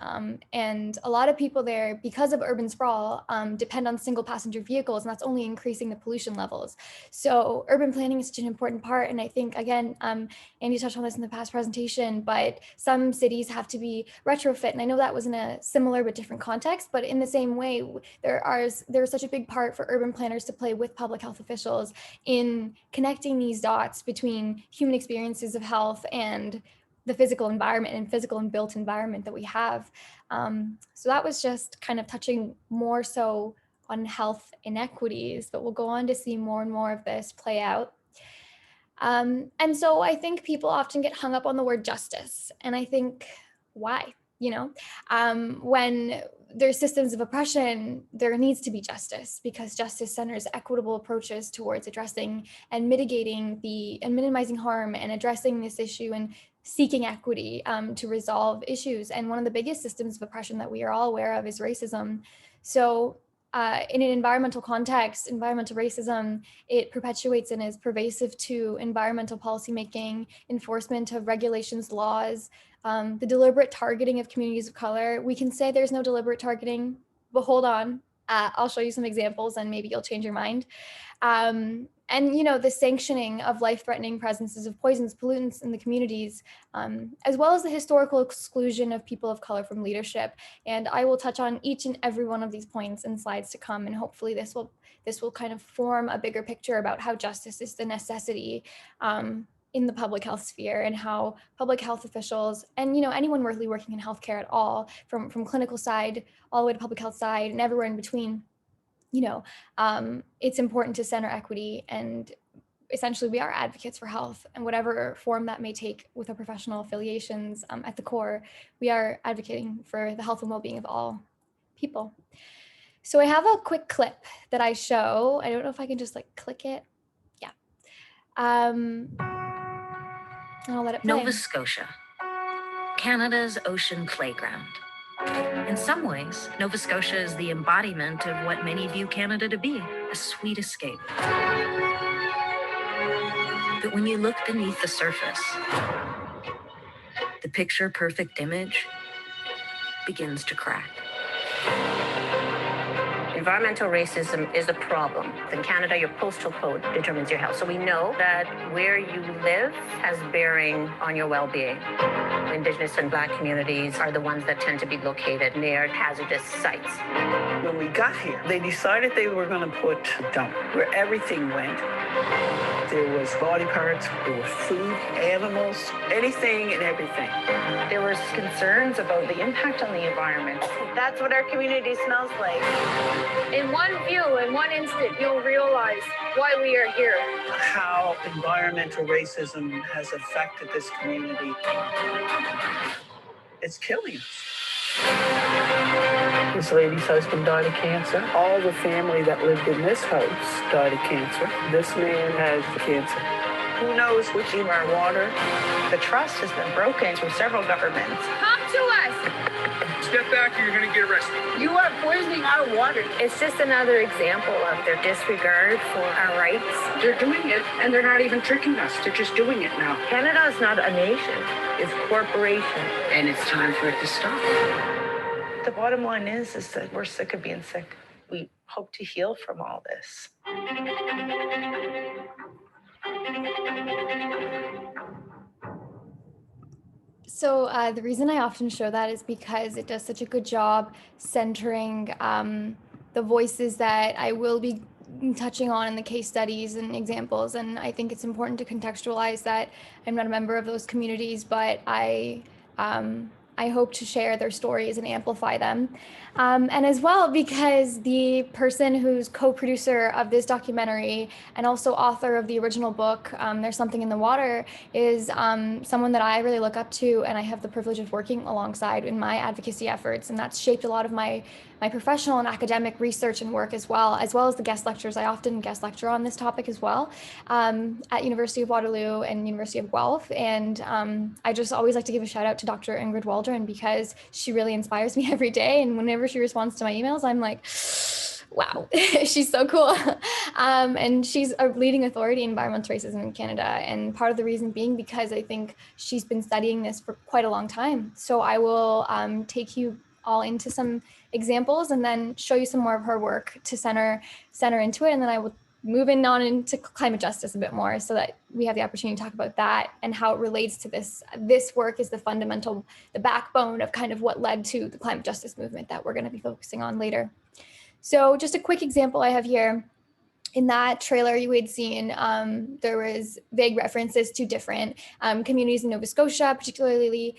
And a lot of people there, because of urban sprawl, depend on single passenger vehicles, and that's only increasing the pollution levels. So urban planning is such an important part. And I think, again, Andy touched on this in the past presentation, but some cities have to be retrofit. And I know that was in a similar but different context, but in the same way, there's such a big part for urban planners to play with public health officials in connecting these dots between human experiences of health and the physical environment and physical and built environment that we have. So that was just kind of touching more so on health inequities, but we'll go on to see more and more of this play out. And so I think people often get hung up on the word justice. And I think, why? When there's systems of oppression, there needs to be justice, because justice centers equitable approaches towards addressing and mitigating and minimizing harm and addressing this issue and seeking equity to resolve issues. And one of the biggest systems of oppression that we are all aware of is racism. So in an environmental context, environmental racism, it perpetuates and is pervasive to environmental policymaking, enforcement of regulations, laws, the deliberate targeting of communities of color. We can say there's no deliberate targeting, but hold on, I'll show you some examples and maybe you'll change your mind. And the sanctioning of life-threatening presences of poisons, pollutants in the communities, as well as the historical exclusion of people of color from leadership. And I will touch on each and every one of these points in slides to come, and hopefully this will kind of form a bigger picture about how justice is the necessity in the public health sphere, and how public health officials and anyone really working in healthcare at all, from clinical side all the way to public health side and everywhere in between, it's important to center equity. And essentially we are advocates for health, and whatever form that may take with our professional affiliations, at the core, we are advocating for the health and well-being of all people. So I have a quick clip that I show. I don't know if I can just click it. Yeah. I'll let it play. Nova Scotia, Canada's ocean playground. In some ways, Nova Scotia is the embodiment of what many view Canada to be, a sweet escape. But when you look beneath the surface, the picture-perfect image begins to crack. Environmental racism is a problem. In Canada, your postal code determines your health. So we know that where you live has bearing on your well-being. Indigenous and Black communities are the ones that tend to be located near hazardous sites. When we got here, they decided they were going to put a dump where everything went. There was body parts, there was food, animals, anything and everything. There was concerns about the impact on the environment. That's what our community smells like. In one view, in one instant, you'll realize why we are here. How environmental racism has affected this community. It's killing us. This lady's husband died of cancer. All the family that lived in this house died of cancer. This man has cancer. Who knows what's in our water? The trust has been broken through several governments. Come to us. step back or you're going to get arrested. You are poisoning our water. It's just another example of their disregard for our rights. They're doing it, and they're not even tricking us. They're just doing it now. Canada is not a nation, it's a corporation. And it's time for it to stop. The bottom line is that we're sick of being sick. We hope to heal from all this. So the reason I often show that is because it does such a good job centering the voices that I will be touching on in the case studies and examples. And I think it's important to contextualize that I'm not a member of those communities, but I hope to share their stories and amplify them. And as well, because the person who's co-producer of this documentary and also author of the original book, There's Something in the Water, is someone that I really look up to and I have the privilege of working alongside in my advocacy efforts. And that's shaped a lot of my professional and academic research and work as well as the guest lectures. I often guest lecture on this topic as well at University of Waterloo and University of Guelph. And I just always like to give a shout out to Dr. Ingrid Waldron because she really inspires me every day. And whenever she responds to my emails, I'm like, wow, she's so cool. And she's a leading authority in environmental racism in Canada. And part of the reason being because I think she's been studying this for quite a long time. So I will take you all into some examples and then show you some more of her work to center into it. And then I will move on into climate justice a bit more so that we have the opportunity to talk about that and how it relates to this. This work is the backbone of kind of what led to the climate justice movement that we're going to be focusing on later. So just a quick example I have here. In that trailer you had seen, there was vague references to different communities in Nova Scotia, particularly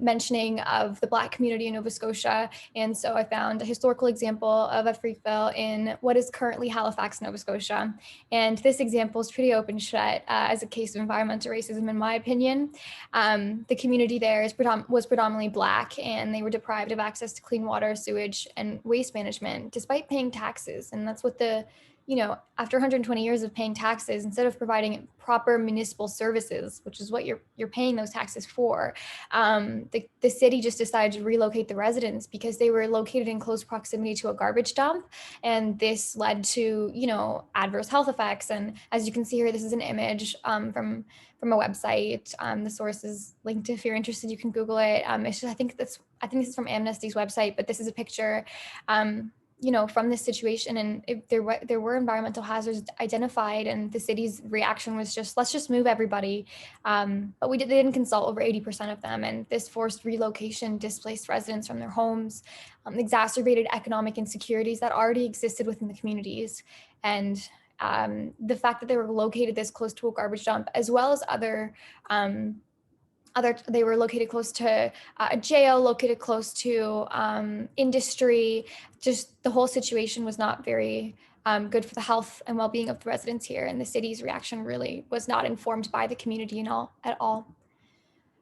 mentioning of the Black community in Nova Scotia. And so I found a historical example of a freakville in what is currently Halifax, Nova Scotia. And this example is pretty open shut as a case of environmental racism, in my opinion. The community there was predominantly Black, and they were deprived of access to clean water, sewage, and waste management, despite paying taxes. And that's what after 120 years of paying taxes, instead of providing proper municipal services, which is what you're paying those taxes for, the city just decided to relocate the residents because they were located in close proximity to a garbage dump. And this led to, adverse health effects. And as you can see here, this is an image from a website. The source is linked. If you're interested, you can Google it. I think this is from Amnesty's website, but this is a picture from this situation, and there were environmental hazards identified, and the city's reaction was just, let's just move everybody. But they didn't consult over 80% of them, and this forced relocation displaced residents from their homes, exacerbated economic insecurities that already existed within the communities. And the fact that they were located this close to a garbage dump, as well as they were located close to a jail, located close to industry. Just the whole situation was not very good for the health and well-being of the residents here. And the city's reaction really was not informed by the community at all.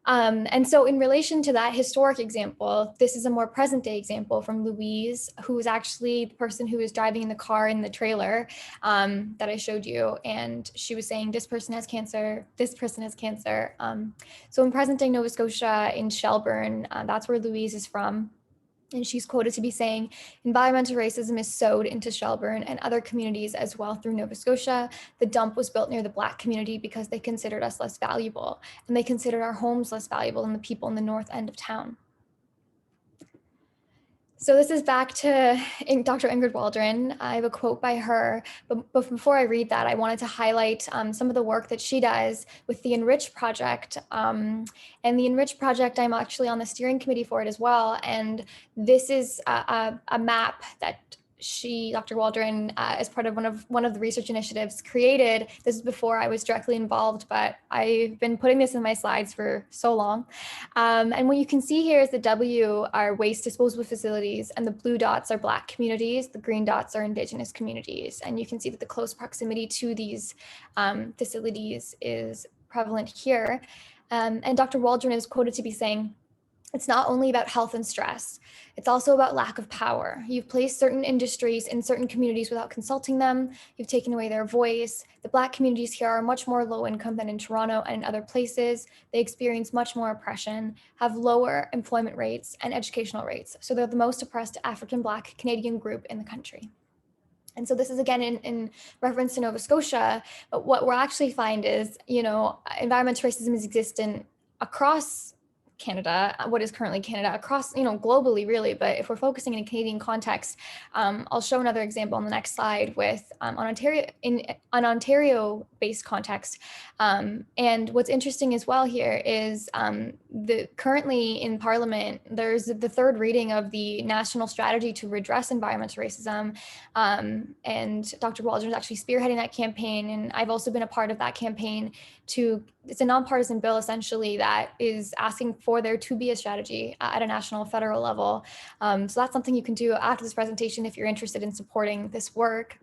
And so in relation to that historic example, this is a more present day example from Louise, who was actually the person who was driving in the car in the trailer that I showed you. And she was saying, this person has cancer, this person has cancer. So in present day Nova Scotia, in Shelburne, that's where Louise is from. And she's quoted to be saying, environmental racism is sowed into Shelburne and other communities as well through Nova Scotia. The dump was built near the Black community because they considered us less valuable, and they considered our homes less valuable than the people in the north end of town. So this is back to Dr. Ingrid Waldron. I have a quote by her, but before I read that, I wanted to highlight some of the work that she does with the Enrich project. And the Enrich project, I'm actually on the steering committee for it as well. And this is a map that Dr. Waldron, as part of one of the research initiatives, created. This is before I was directly involved, but I've been putting this in my slides for so long. And what you can see here is the W are waste disposal facilities, and the blue dots are Black communities. The green dots are Indigenous communities. And you can see that the close proximity to these facilities is prevalent here. And Dr. Waldron is quoted to be saying, It's not only about health and stress, it's also about lack of power. You've placed certain industries in certain communities without consulting them. You've taken away their voice. The Black communities here are much more low income than in Toronto and in other places. They experience much more oppression, have lower employment rates and educational rates. So they're the most oppressed African Black Canadian group in the country. And so this is again in reference to Nova Scotia, but what we'll actually find is, environmental racism is existent across Canada, what is currently Canada, across, globally really, but if we're focusing in a Canadian context, I'll show another example on the next slide with on Ontario, in an Ontario-based context. And what's interesting as well here is currently in Parliament, there's the third reading of the National Strategy to Redress Environmental Racism. And Dr. Waldron is actually spearheading that campaign. And I've also been a part of that campaign it's a nonpartisan bill essentially that is asking for there to be a strategy at a national federal level. So that's something you can do after this presentation if you're interested in supporting this work.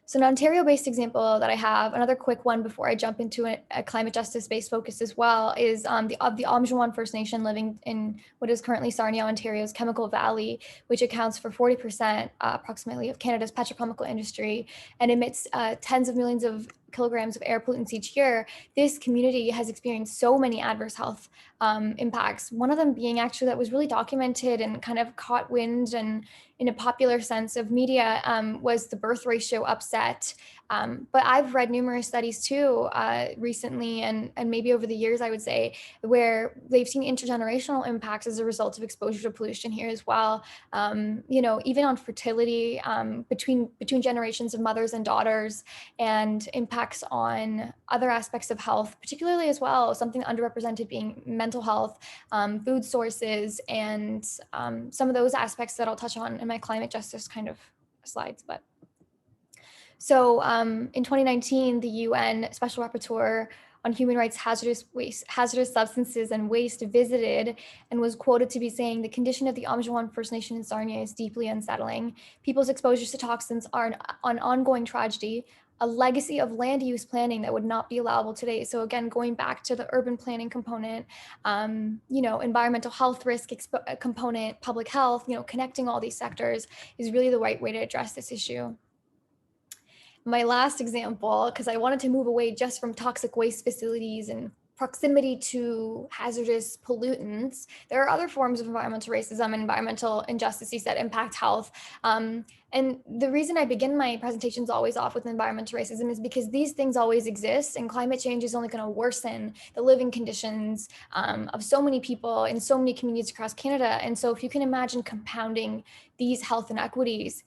So an Ontario-based example that I have, another quick one before I jump into a climate justice-based focus as well, is the Omjawaan First Nation living in what is currently Sarnia, Ontario's Chemical Valley, which accounts for 40% approximately of Canada's petrochemical industry and emits tens of millions of kilograms of air pollutants each year. This community has experienced so many adverse health impacts. One of them being actually that was really documented and kind of caught wind and in a popular sense of media was the birth ratio upset. But I've read numerous studies too recently and maybe over the years, I would say, where they've seen intergenerational impacts as a result of exposure to pollution here as well. Even on fertility between generations of mothers and daughters, and impacts on other aspects of health, particularly as well, something underrepresented being mental health, food sources, and some of those aspects that I'll touch on in my climate justice kind of slides. But so in 2019, the UN Special Rapporteur on Human Rights, hazardous substances and waste visited and was quoted to be saying, the condition of the Omjawaan First Nation in Sarnia is deeply unsettling. People's exposures to toxins are an ongoing tragedy, a legacy of land use planning that would not be allowable today. So again, going back to the urban planning component, environmental health risk component, public health, connecting all these sectors is really the right way to address this issue. My last example, because I wanted to move away just from toxic waste facilities and proximity to hazardous pollutants, there are other forms of environmental racism and environmental injustices that impact health. And the reason I begin my presentations always off with environmental racism is because these things always exist, and climate change is only going to worsen the living conditions of so many people in so many communities across Canada. And so if you can imagine compounding these health inequities,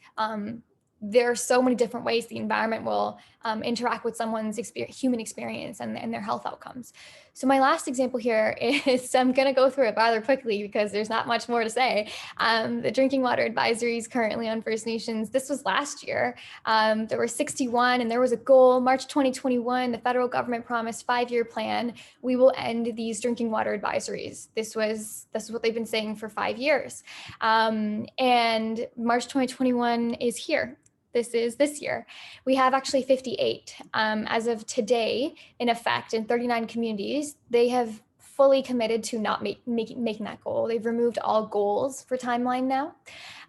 there are so many different ways the environment will interact with someone's human experience and their health outcomes. So my last example here is, I'm going to go through it rather quickly because there's not much more to say. The drinking water advisories currently on First Nations, this was last year. There were 61 and there was a goal. March 2021, the federal government promised 5-year plan. We will end these drinking water advisories. This is what they've been saying for 5 years. And March 2021 is here. This is this year. We have actually 58 as of today in effect in 39 communities. They have fully committed to not making that goal. They've removed all goals for timeline now.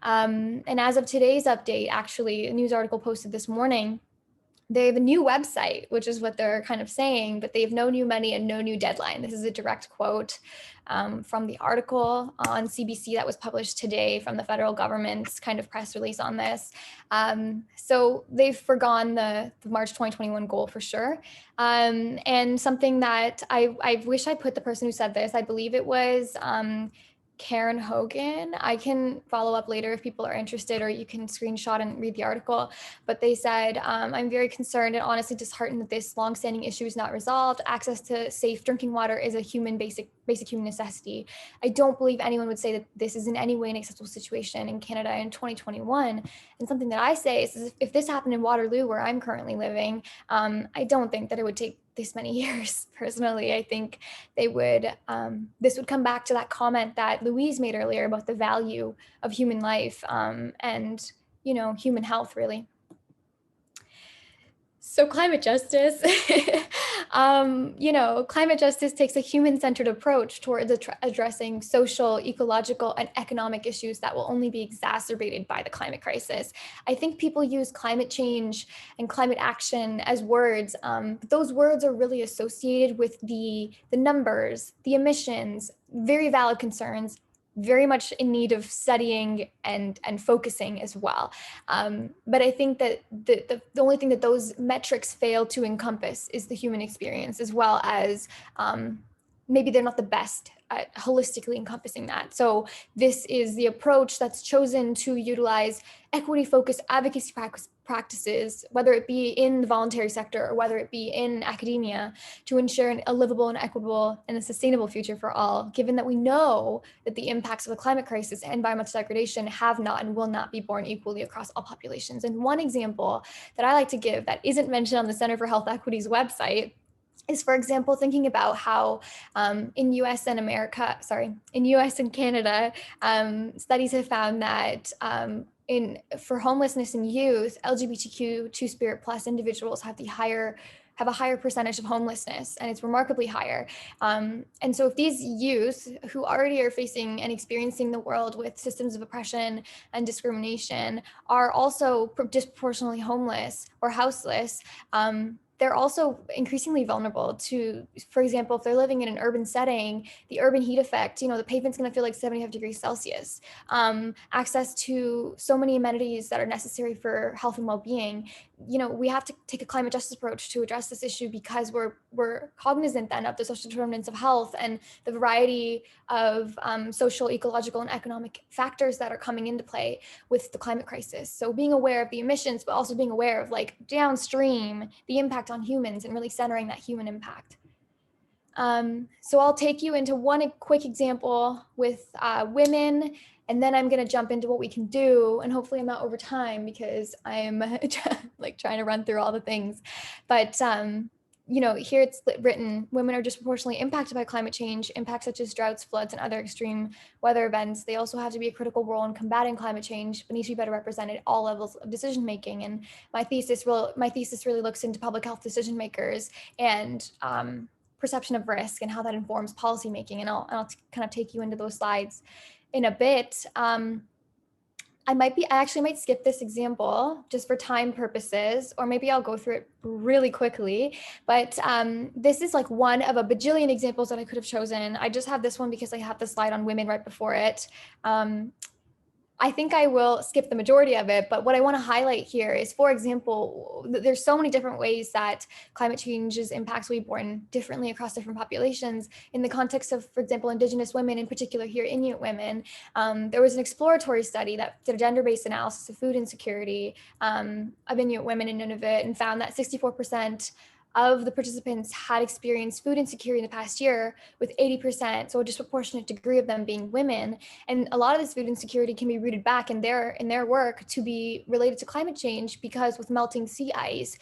And as of today's update, actually a news article posted this morning, they have a new website, which is what they're kind of saying, but they have no new money and no new deadline. This is a direct quote from the article on CBC that was published today from the federal government's kind of press release on this. So they've forgone the March 2021 goal for sure. And something that I wish I put the person who said this, I believe it was Karen Hogan. I can follow up later if people are interested, or you can screenshot and read the article. But they said, I'm very concerned and honestly disheartened that this longstanding issue is not resolved. Access to safe drinking water is a basic human necessity. I don't believe anyone would say that this is in any way an acceptable situation in Canada in 2021. And something that I say is, if this happened in Waterloo, where I'm currently living, I don't think that it would take this many years. Personally, I think they would, this would come back to that comment that Louise made earlier about the value of human life and, human health, really. So climate justice, climate justice takes a human-centered approach towards addressing social, ecological, and economic issues that will only be exacerbated by the climate crisis. I think people use climate change and climate action as words, but those words are really associated with the numbers, the emissions, very valid concerns, very much in need of studying and focusing as well. But I think that the only thing that those metrics fail to encompass is the human experience, as well as maybe they're not the best at holistically encompassing that. So this is the approach that's chosen to utilize equity-focused advocacy practices, whether it be in the voluntary sector or whether it be in academia, to ensure a livable and equitable and a sustainable future for all, given that we know that the impacts of the climate crisis and biomass degradation have not and will not be borne equally across all populations. And one example that I like to give that isn't mentioned on the Center for Health Equity's website is, for example, thinking about how in US and Canada, studies have found that for homelessness in youth, LGBTQ two-spirit plus individuals have a higher percentage of homelessness, and it's remarkably higher. And so if these youth who already are facing and experiencing the world with systems of oppression and discrimination are also disproportionately homeless or houseless, they're also increasingly vulnerable to, for example, if they're living in an urban setting, the urban heat effect, the pavement's going to feel like 75 degrees Celsius. Access to so many amenities that are necessary for health and well-being. We have to take a climate justice approach to address this issue because we're cognizant then of the social determinants of health and the variety of social, ecological, and economic factors that are coming into play with the climate crisis. So being aware of the emissions, but also being aware of downstream, the impact on humans and really centering that human impact. So I'll take you into one quick example with women, and then I'm going to jump into what we can do. And hopefully I'm not over time because I'm trying to run through all the things. But, here it's written, women are disproportionately impacted by climate change, impacts such as droughts, floods, and other extreme weather events. They also have to be a critical role in combating climate change, but need to be better represented at all levels of decision making. And my thesis really looks into public health decision makers and perception of risk and how that informs policymaking. And I'll kind of take you into those slides in a bit. I actually might skip this example just for time purposes, or maybe I'll go through it really quickly. But this is one of a bajillion examples that I could have chosen. I just have this one because I have the slide on women right before it. I think I will skip the majority of it, but what I want to highlight here is, for example, there's so many different ways that climate change's impacts will be borne differently across different populations. In the context of, for example, Indigenous women, in particular here, Inuit women, there was an exploratory study that did a gender-based analysis of food insecurity of Inuit women in Nunavut and found that 64% of the participants had experienced food insecurity in the past year, with 80%, so a disproportionate degree of them being women. And a lot of this food insecurity can be rooted back in their work to be related to climate change, because with melting sea ice,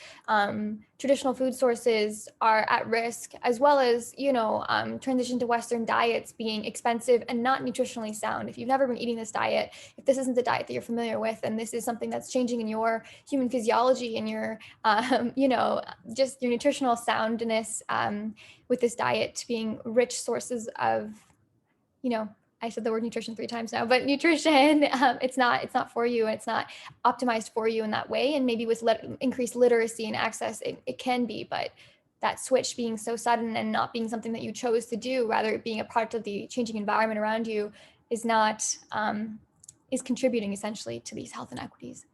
traditional food sources are at risk, as well as, transition to Western diets being expensive and not nutritionally sound. If you've never been eating this diet, if this isn't the diet that you're familiar with, and this is something that's changing in your human physiology and your, just your nutritional soundness with this diet being rich sources of, I said the word nutrition 3 times now, but nutrition, it's not for you. It's not optimized for you in that way. And maybe with increased literacy and access, it can be, but that switch being so sudden and not being something that you chose to do, rather it being a part of the changing environment around you, is contributing essentially to these health inequities.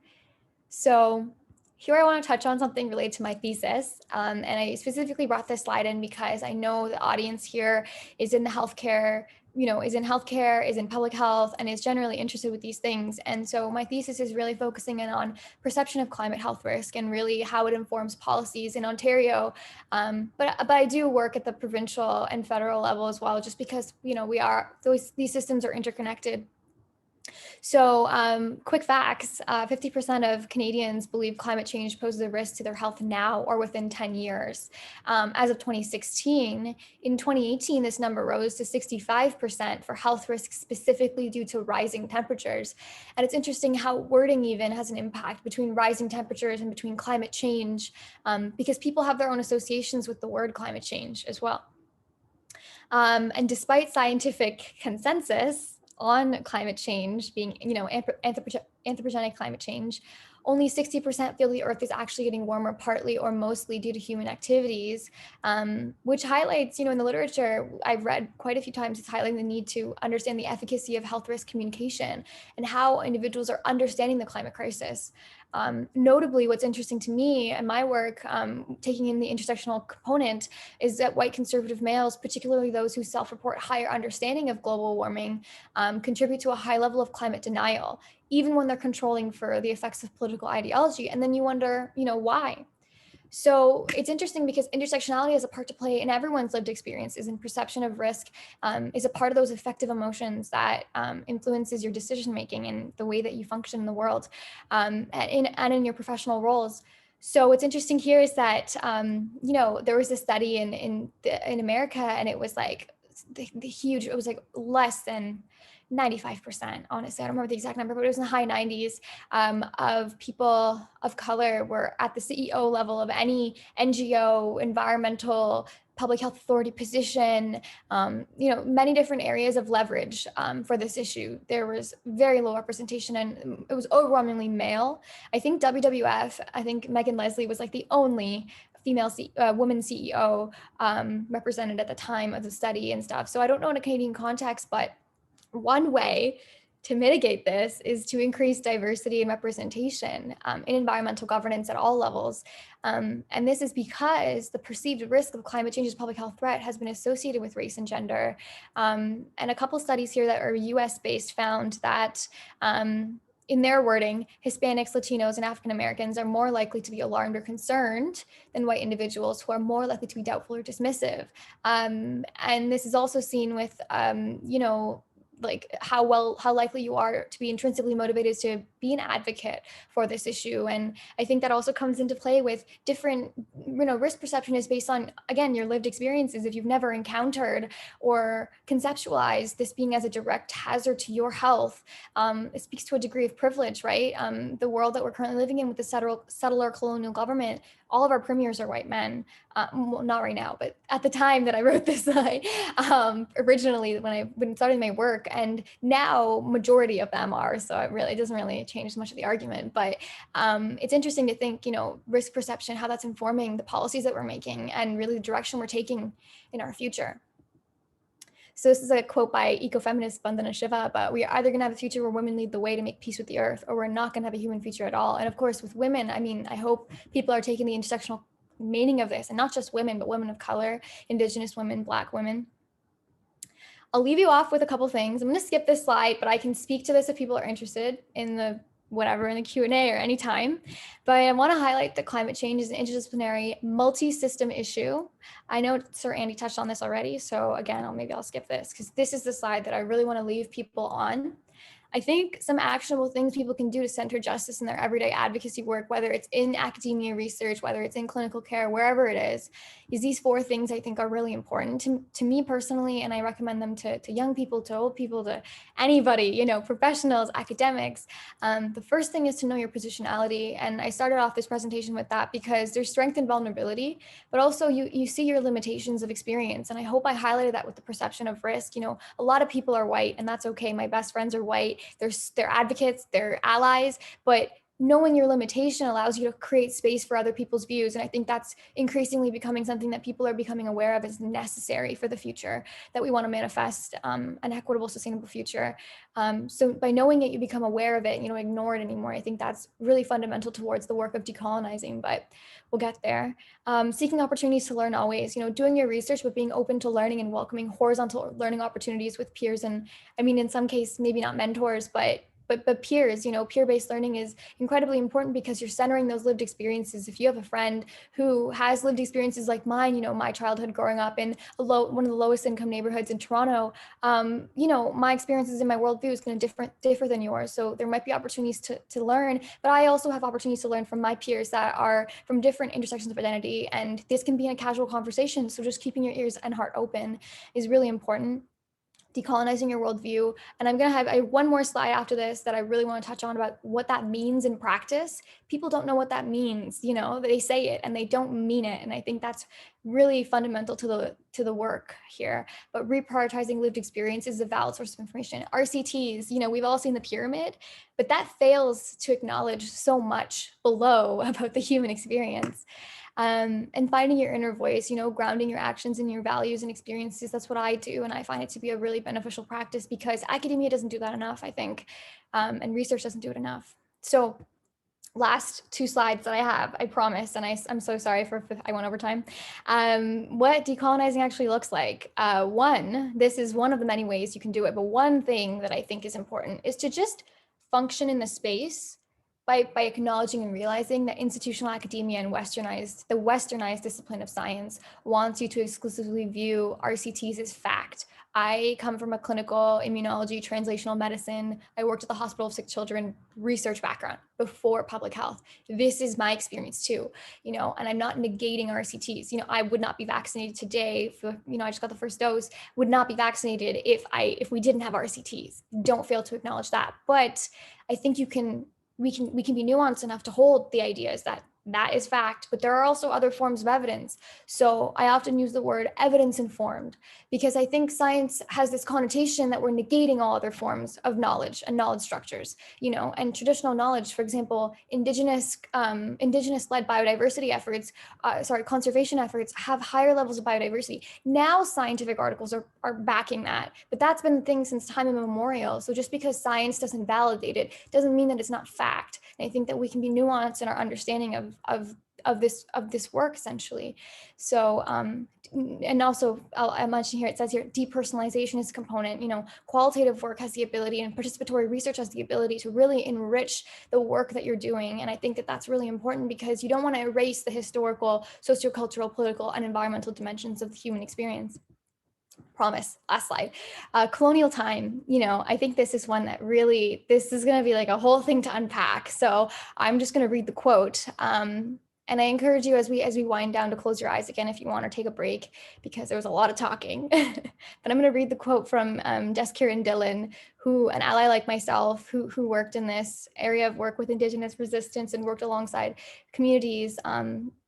So here I want to touch on something related to my thesis. And I specifically brought this slide in because I know the audience here is in the healthcare, is in public health, and is generally interested with these things. And so my thesis is really focusing in on perception of climate health risk and really how it informs policies in Ontario. But I do work at the provincial and federal level as well, just because, these systems are interconnected. So quick facts, 50% of Canadians believe climate change poses a risk to their health now or within 10 years. As of 2016, in 2018, this number rose to 65% for health risks specifically due to rising temperatures. And it's interesting how wording even has an impact between rising temperatures and between climate change, because people have their own associations with the word climate change as well. And despite scientific consensus on climate change being, anthropogenic climate change, only 60% feel the Earth is actually getting warmer, partly or mostly due to human activities, which highlights, in the literature I've read quite a few times, it's highlighting the need to understand the efficacy of health risk communication and how individuals are understanding the climate crisis. Notably, what's interesting to me and my work, taking in the intersectional component, is that white conservative males, particularly those who self-report higher understanding of global warming, contribute to a high level of climate denial, even when they're controlling for the effects of political ideology. And then you wonder, why? So it's interesting because intersectionality has a part to play in everyone's lived experiences, and perception of risk is a part of those affective emotions that influences your decision making and the way that you function in the world, and in your professional roles. So what's interesting here is that there was a study in America, and it was like the huge. It was like less than 95%, honestly. I don't remember the exact number, but it was in the high 90s, of people of color were at the CEO level of any NGO, environmental, public health authority position, many different areas of leverage for this issue. There was very low representation, and it was overwhelmingly male. I think WWF, Megan Leslie was like the only female woman CEO represented at the time of the study and stuff. So I don't know in a Canadian context, but one way to mitigate this is to increase diversity and representation in environmental governance at all levels. And this is because the perceived risk of climate change as a public health threat has been associated with race and gender. And a couple studies here that are US-based found that in their wording, Hispanics, Latinos, and African Americans are more likely to be alarmed or concerned than white individuals, who are more likely to be doubtful or dismissive. And this is also seen with, like how likely you are to be intrinsically motivated to be an advocate for this issue. And I think that also comes into play with different, risk perception is based on, again, your lived experiences. If you've never encountered or conceptualized this being as a direct hazard to your health, it speaks to a degree of privilege, right? The world that we're currently living in with the settler colonial government, all of our premiers are white men. Well, not right now, but at the time that I wrote this, originally when starting my work, and now majority of them are. So it doesn't really change much of the argument. But it's interesting to think, risk perception, how that's informing the policies that we're making and really the direction we're taking in our future. So this is a quote by ecofeminist Vandana Shiva, but we are either going to have a future where women lead the way to make peace with the earth, or we're not going to have a human future at all. And of course, with women, I hope people are taking the intersectional meaning of this, and not just women, but women of color, Indigenous women, Black women. I'll leave you off with a couple things. I'm going to skip this slide, but I can speak to this if people are interested in the Q&A or anytime. But I want to highlight that climate change is an interdisciplinary, multi-system issue. I know Sir Andy touched on this already, so again, I'll skip this, because this is the slide that I really want to leave people on. I think some actionable things people can do to center justice in their everyday advocacy work, whether it's in academia research, whether it's in clinical care, wherever it is these 4 things I think are really important to me personally, and I recommend them to young people, to old people, to anybody, professionals, academics. The first thing is to know your positionality, and I started off this presentation with that because there's strength and vulnerability, but also you see your limitations of experience, and I hope I highlighted that with the perception of risk. A lot of people are white, and that's okay. My best friends are white. They're advocates, they're allies, but knowing your limitation allows you to create space for other people's views. And I think that's increasingly becoming something that people are becoming aware of as necessary for the future that we want to manifest, an equitable, sustainable future. So by knowing it, you become aware of it and you don't ignore it anymore. I think that's really fundamental towards the work of decolonizing, but we'll get there. Seeking opportunities to learn always, doing your research, but being open to learning and welcoming horizontal learning opportunities with peers. And in some cases, maybe not mentors, but but peers, peer-based learning is incredibly important because you're centering those lived experiences. If you have a friend who has lived experiences like mine, my childhood growing up in one of the lowest income neighborhoods in Toronto, my experiences in my worldview is going to differ than yours. So there might be opportunities to learn, but I also have opportunities to learn from my peers that are from different intersections of identity. And this can be in a casual conversation. So just keeping your ears and heart open is really important. Decolonizing your worldview. And I have one more slide after this that I really want to touch on about what that means in practice. People don't know what that means. They say it and they don't mean it. And I think that's really fundamental to the work here. But reprioritizing lived experience is a valid source of information. RCTs, we've all seen the pyramid, but that fails to acknowledge so much below about the human experience. And finding your inner voice, grounding your actions in your values and experiences. That's what I do. And I find it to be a really beneficial practice because academia doesn't do that enough, I think, and research doesn't do it enough. So last 2 slides that I have, I promise, and I'm so sorry if I went over time, what decolonizing actually looks like. This is one of the many ways you can do it, but one thing that I think is important is to just function in the space by acknowledging and realizing that institutional academia and the westernized discipline of science wants you to exclusively view RCTs as fact. I come from a clinical immunology, translational medicine. I worked at the Hospital of Sick Children research background before public health. This is my experience too, and I'm not negating RCTs. I would not be vaccinated today. I just got the first dose, would not be vaccinated if we didn't have RCTs. Don't fail to acknowledge that. But I think we can be nuanced enough to hold the ideas that is fact, but there are also other forms of evidence. So I often use the word evidence informed because I think science has this connotation that we're negating all other forms of knowledge and knowledge structures, and traditional knowledge, for example, indigenous led biodiversity efforts, conservation efforts have higher levels of biodiversity. Now scientific articles are backing that, but that's been the thing since time immemorial. So just because science doesn't validate it doesn't mean that it's not fact. And I think that we can be nuanced in our understanding of this work essentially. So and also I'll mention here, it says here depersonalization is a component. Qualitative work has the ability, and participatory research has the ability to really enrich the work that you're doing. And I think that that's really important because you don't want to erase the historical, sociocultural, political, and environmental dimensions of the human experience. Promise, last slide. Colonial time, I think this is one that really, this is going to be like a whole thing to unpack. So I'm just going to read the quote. And I encourage you as we wind down to close your eyes again if you want, or take a break, because there was a lot of talking. But I'm going to read the quote from Kieran Dillon, an ally like myself, who worked in this area of work with Indigenous resistance and worked alongside communities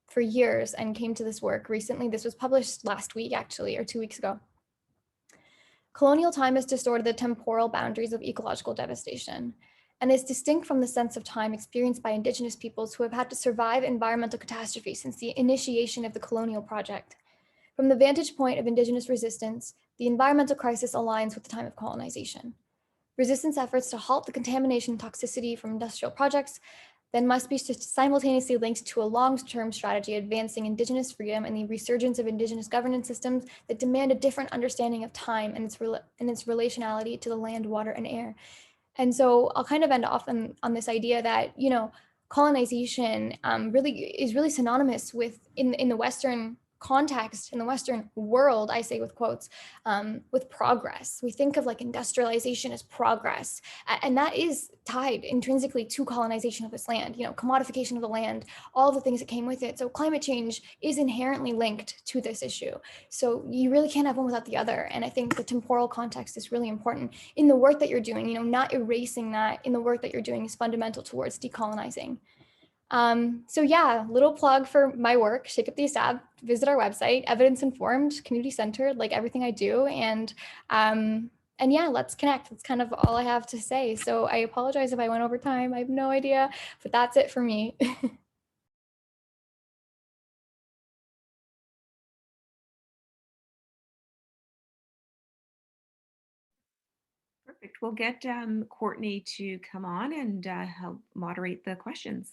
for years and came to this work recently. This was published last week, actually, or 2 weeks ago. Colonial time has distorted the temporal boundaries of ecological devastation and is distinct from the sense of time experienced by Indigenous peoples who have had to survive environmental catastrophe since the initiation of the colonial project. From the vantage point of Indigenous resistance, the environmental crisis aligns with the time of colonization. Resistance efforts to halt the contamination and toxicity from industrial projects then must be simultaneously linked to a long-term strategy advancing Indigenous freedom and the resurgence of Indigenous governance systems that demand a different understanding of time and its relationality to the land, water, and air. And so I'll kind of end off on this idea that, colonization is really synonymous with, in the Western context, in the Western world, I say with quotes, with progress. We think of like industrialization as progress, and that is tied intrinsically to colonization of this land, commodification of the land, all the things that came with it. So climate change is inherently linked to this issue. So you really can't have one without the other. And I think the temporal context is really important in the work that you're doing, not erasing that in the work that you're doing is fundamental towards decolonizing. So yeah, little plug for my work, Shake Up the Estab, visit our website, evidence-informed, community-centered, like everything I do. And yeah, let's connect. That's kind of all I have to say. So I apologize if I went over time. I have no idea, but that's it for me. Perfect. We'll get Courtney to come on and help moderate the questions.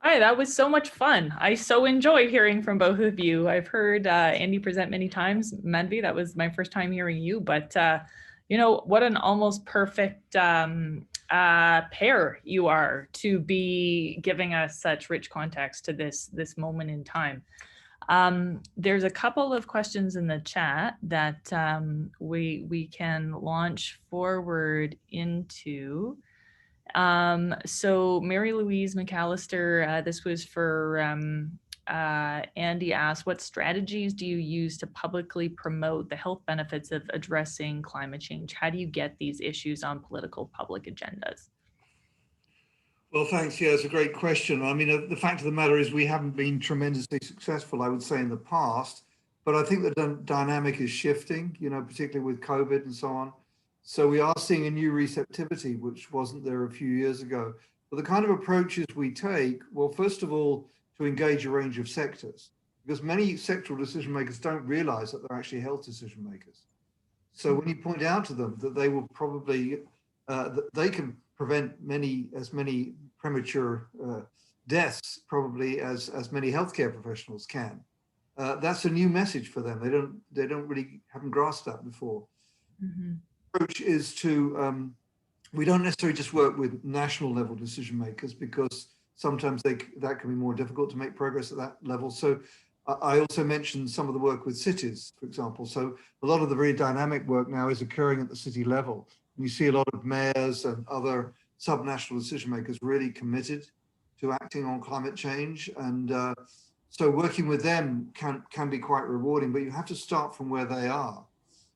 Hi, that was so much fun. I so enjoy hearing from both of you. I've heard Andy present many times. Manvi, that was my first time hearing you, but You know, what an almost perfect pair you are to be giving us such rich context to this moment in time. There's a couple of questions in the chat that we can launch forward into. So Mary Louise McAllister, this was for Andy asked, what strategies do you use to publicly promote the health benefits of addressing climate change? How do you get these issues on political public agendas? Well, thanks. Yeah, it's a great question. I mean, the fact of the matter is we haven't been tremendously successful, I would say, in the past, but I think the dynamic is shifting, you know, particularly with COVID and so on. So we are seeing a new receptivity, which wasn't there a few years ago. But the kind of approaches we take, well, first of all, to engage a range of sectors, because many sectoral decision makers don't realize that they're actually health decision makers. So when you point out to them that they will probably, that they can prevent as many premature deaths probably as many healthcare professionals can. That's a new message for them. They don't really haven't grasped that before. Mm-hmm. Approach is to we don't necessarily just work with national level decision makers because sometimes that can be more difficult to make progress at that level. So I also mentioned some of the work with cities, for example. So a lot of the very dynamic work now is occurring at the city level. And you see a lot of mayors and other subnational decision makers really committed to acting on climate change. And so working with them can be quite rewarding, but you have to start from where they are.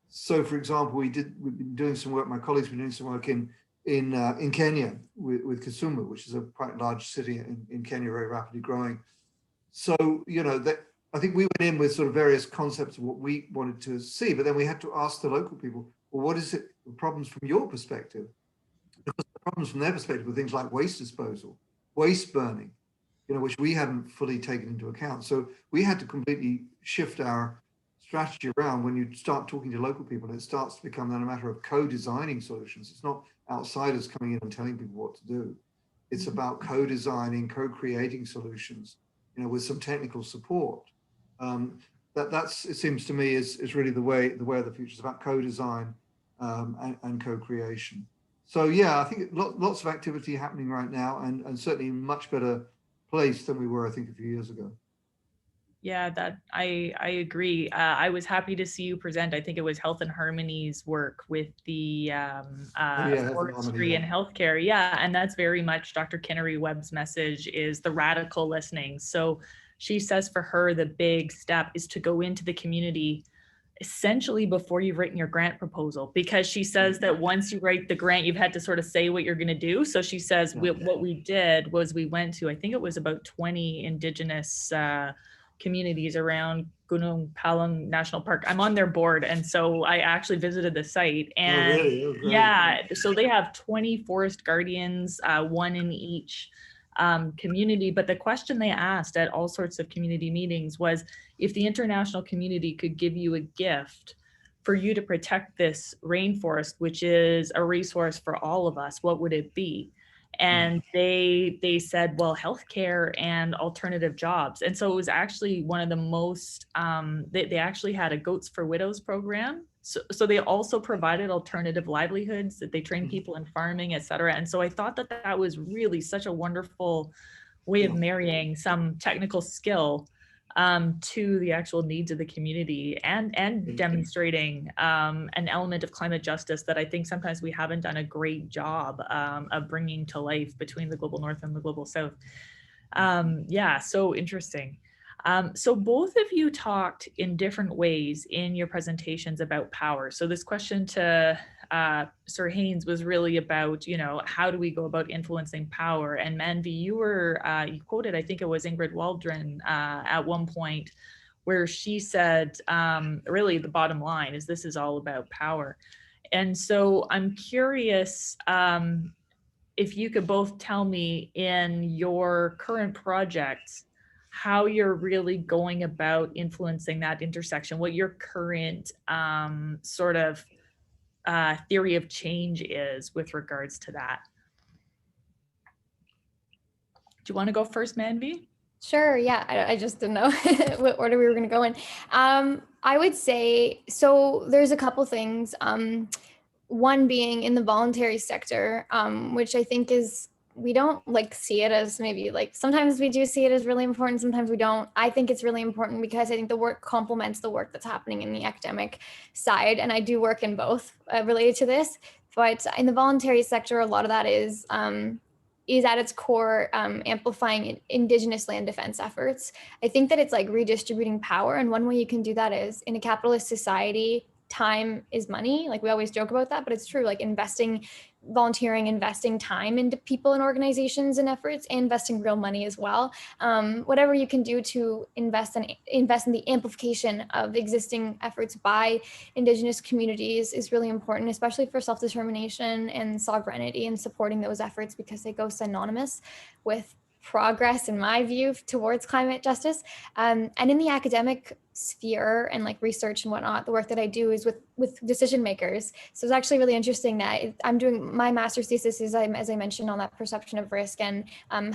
So for example, we've been doing some work, my colleagues have been doing some work in Kenya with Kisumu, which is a quite large city in Kenya, very rapidly growing. So, you know, I think we went in with sort of various concepts of what we wanted to see, but then we had to ask the local people, well, what is it, the problems from your perspective? Because the problems from their perspective were things like waste disposal, waste burning, you know, which we hadn't fully taken into account. So we had to completely shift our strategy around. When you start talking to local people, it starts to become then a matter of co-designing solutions. It's not outsiders coming in and telling people what to do. It's about co-designing, co-creating solutions, you know, with some technical support. That's it seems to me is really the way of the future. It's about co-design and co-creation. So yeah, I think lots of activity happening right now, and certainly a much better place than we were, I think, a few years ago. Yeah, that I agree. I was happy to see you present. I think it was Health and Harmony's work with the forestry and healthcare. Yeah, and that's very much Dr. Kinnery Webb's message is the radical listening. So she says for her, the big step is to go into the community essentially before you've written your grant proposal, because she says that once you write the grant, you've had to sort of say what you're going to do. So she says what we did was we went to, I think it was about 20 Indigenous communities around Gunung Palung National Park. I'm on their board, and so I actually visited the site. And yeah, so they have 20 forest guardians, one in each community. But the question they asked at all sorts of community meetings was, if the international community could give you a gift for you to protect this rainforest, which is a resource for all of us, what would it be? And they said, well, healthcare and alternative jobs. And so it was actually one of the most, they actually had a Goats for Widows program. So they also provided alternative livelihoods, that they trained people in farming, et cetera. And so I thought that was really such a wonderful way of marrying some technical skill to the actual needs of the community, and demonstrating an element of climate justice that I think sometimes we haven't done a great job of bringing to life between the global north and the global south. Yeah, so interesting. So both of you talked in different ways in your presentations about power. So this question to Sir Haynes was really about, you know, how do we go about influencing power? And Manvi, you quoted, I think it was Ingrid Waldron at one point, where she said, really the bottom line is this is all about power. And so I'm curious if you could both tell me in your current projects, how you're really going about influencing that intersection, what your current sort of theory of change is with regards to that. Do you want to go first, Manvi? Sure, yeah, I just didn't know what order we were going to go in. I would say, so there's a couple things. one being in the voluntary sector, which I think is, we don't like see it as maybe like, sometimes we do see it as really important, sometimes we don't. I think it's really important because I think the work complements the work that's happening in the academic side. And I do work in both related to this, but in the voluntary sector, a lot of that is at its core amplifying Indigenous land defense efforts. I think that it's like redistributing power. And one way you can do that is in a capitalist society, time is money. Like we always joke about that, but it's true. Like volunteering, investing time into people and organizations and efforts, and investing real money as well. Whatever you can do to invest in the amplification of existing efforts by Indigenous communities is really important, especially for self-determination and sovereignty, and supporting those efforts because they go synonymous with progress, in my view, towards climate justice. And in the academic sphere and like research and whatnot, the work that I do is with decision makers. So it's actually really interesting that I'm doing my master's thesis is, as I mentioned, on that perception of risk and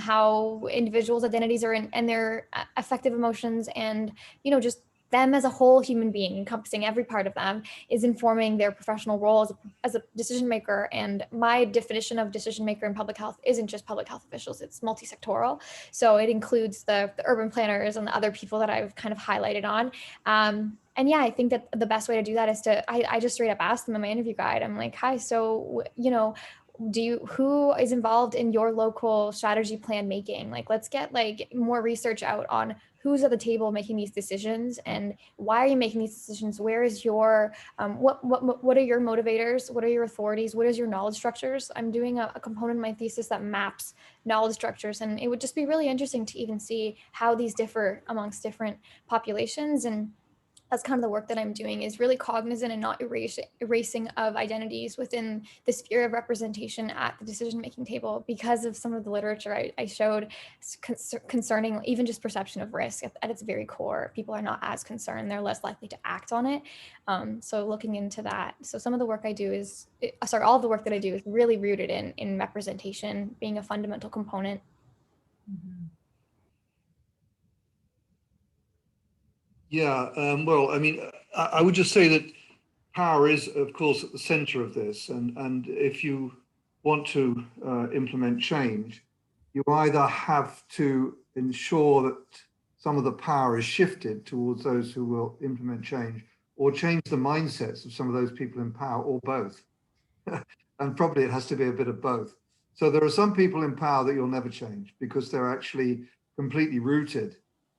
how individuals' identities are and their affective emotions and, you know, just them as a whole human being, encompassing every part of them, is informing their professional role as a decision maker. And my definition of decision maker in public health isn't just public health officials, it's multi-sectoral. So it includes the urban planners and the other people that I've kind of highlighted on. And yeah, I think that the best way to do that is I just straight up asked them in my interview guide, I'm like, hi, so, you know, who is involved in your local strategy plan making? Like, let's get like more research out on who's at the table making these decisions and why are you making these decisions? Where is your, what are your motivators? What are your authorities? What is your knowledge structures? I'm doing a component in my thesis that maps knowledge structures, and it would just be really interesting to even see how these differ amongst different populations. And that's kind of the work that I'm doing, is really cognizant and not erasing of identities within the sphere of representation at the decision-making table, because of some of the literature I showed concerning even just perception of risk at its very core. People are not as concerned, they're less likely to act on it. So looking into that. So some of the work I do is, all of the work that I do is really rooted in representation being a fundamental component. Mm-hmm. Yeah, well, I mean, I would just say that power is, of course, at the center of this. And if you want to implement change, you either have to ensure that some of the power is shifted towards those who will implement change, or change the mindsets of some of those people in power, or both. And probably it has to be a bit of both. So there are some people in power that you'll never change because they're actually completely rooted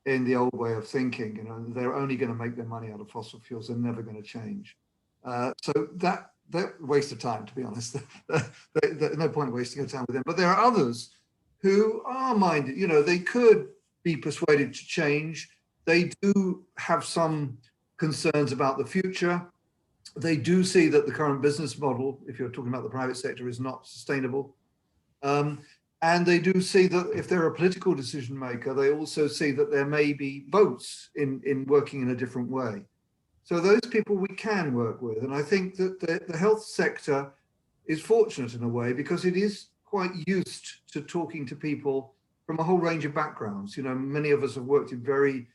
in the old way of thinking. You know, they're only going to make their money out of fossil fuels. They're never going to change. So that waste of time, to be honest. No point wasting your time with them. But there are others who are minded. You know, they could be persuaded to change. They do have some concerns about the future. They do see that the current business model, if you're talking about the private sector, is not sustainable. And they do see that if they're a political decision maker, they also see that there may be votes in working in a different way. So those people we can work with. And I think that the health sector is fortunate in a way because it is quite used to talking to people from a whole range of backgrounds. You know, many of us have worked in very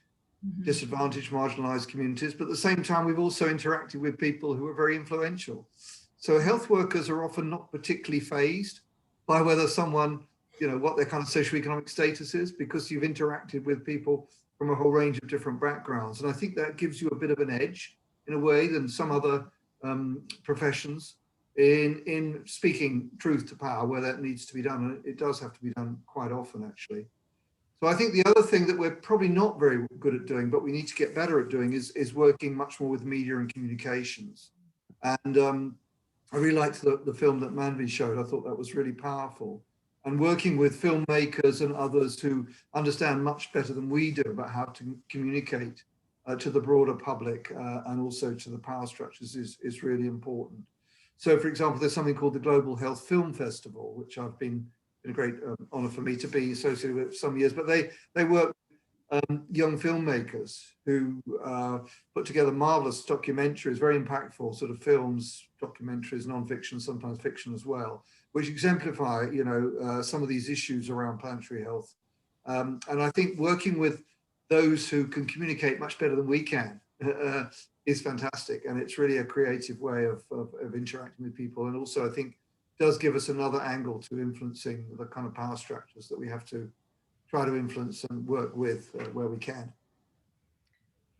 disadvantaged, marginalized communities, but at the same time, we've also interacted with people who are very influential. So health workers are often not particularly fazed by whether someone, you know, what their kind of socioeconomic status is, because you've interacted with people from a whole range of different backgrounds. And I think that gives you a bit of an edge in a way than some other professions in speaking truth to power where that needs to be done. And it does have to be done quite often, actually. So I think the other thing that we're probably not very good at doing, but we need to get better at doing is working much more with media and communications. And I really liked the film that Manvi showed. I thought that was really powerful. And working with filmmakers and others who understand much better than we do about how to communicate to the broader public and also to the power structures is really important. So, for example, there's something called the Global Health Film Festival, which I've been a great honor for me to be associated with for some years, but they work young filmmakers who put together marvelous documentaries, very impactful sort of films, documentaries, non-fiction, sometimes fiction as well, which exemplify, you know, some of these issues around planetary health. And I think working with those who can communicate much better than we can is fantastic. And it's really a creative way of interacting with people. And also, I think, does give us another angle to influencing the kind of power structures that we have to try to influence and work with where we can.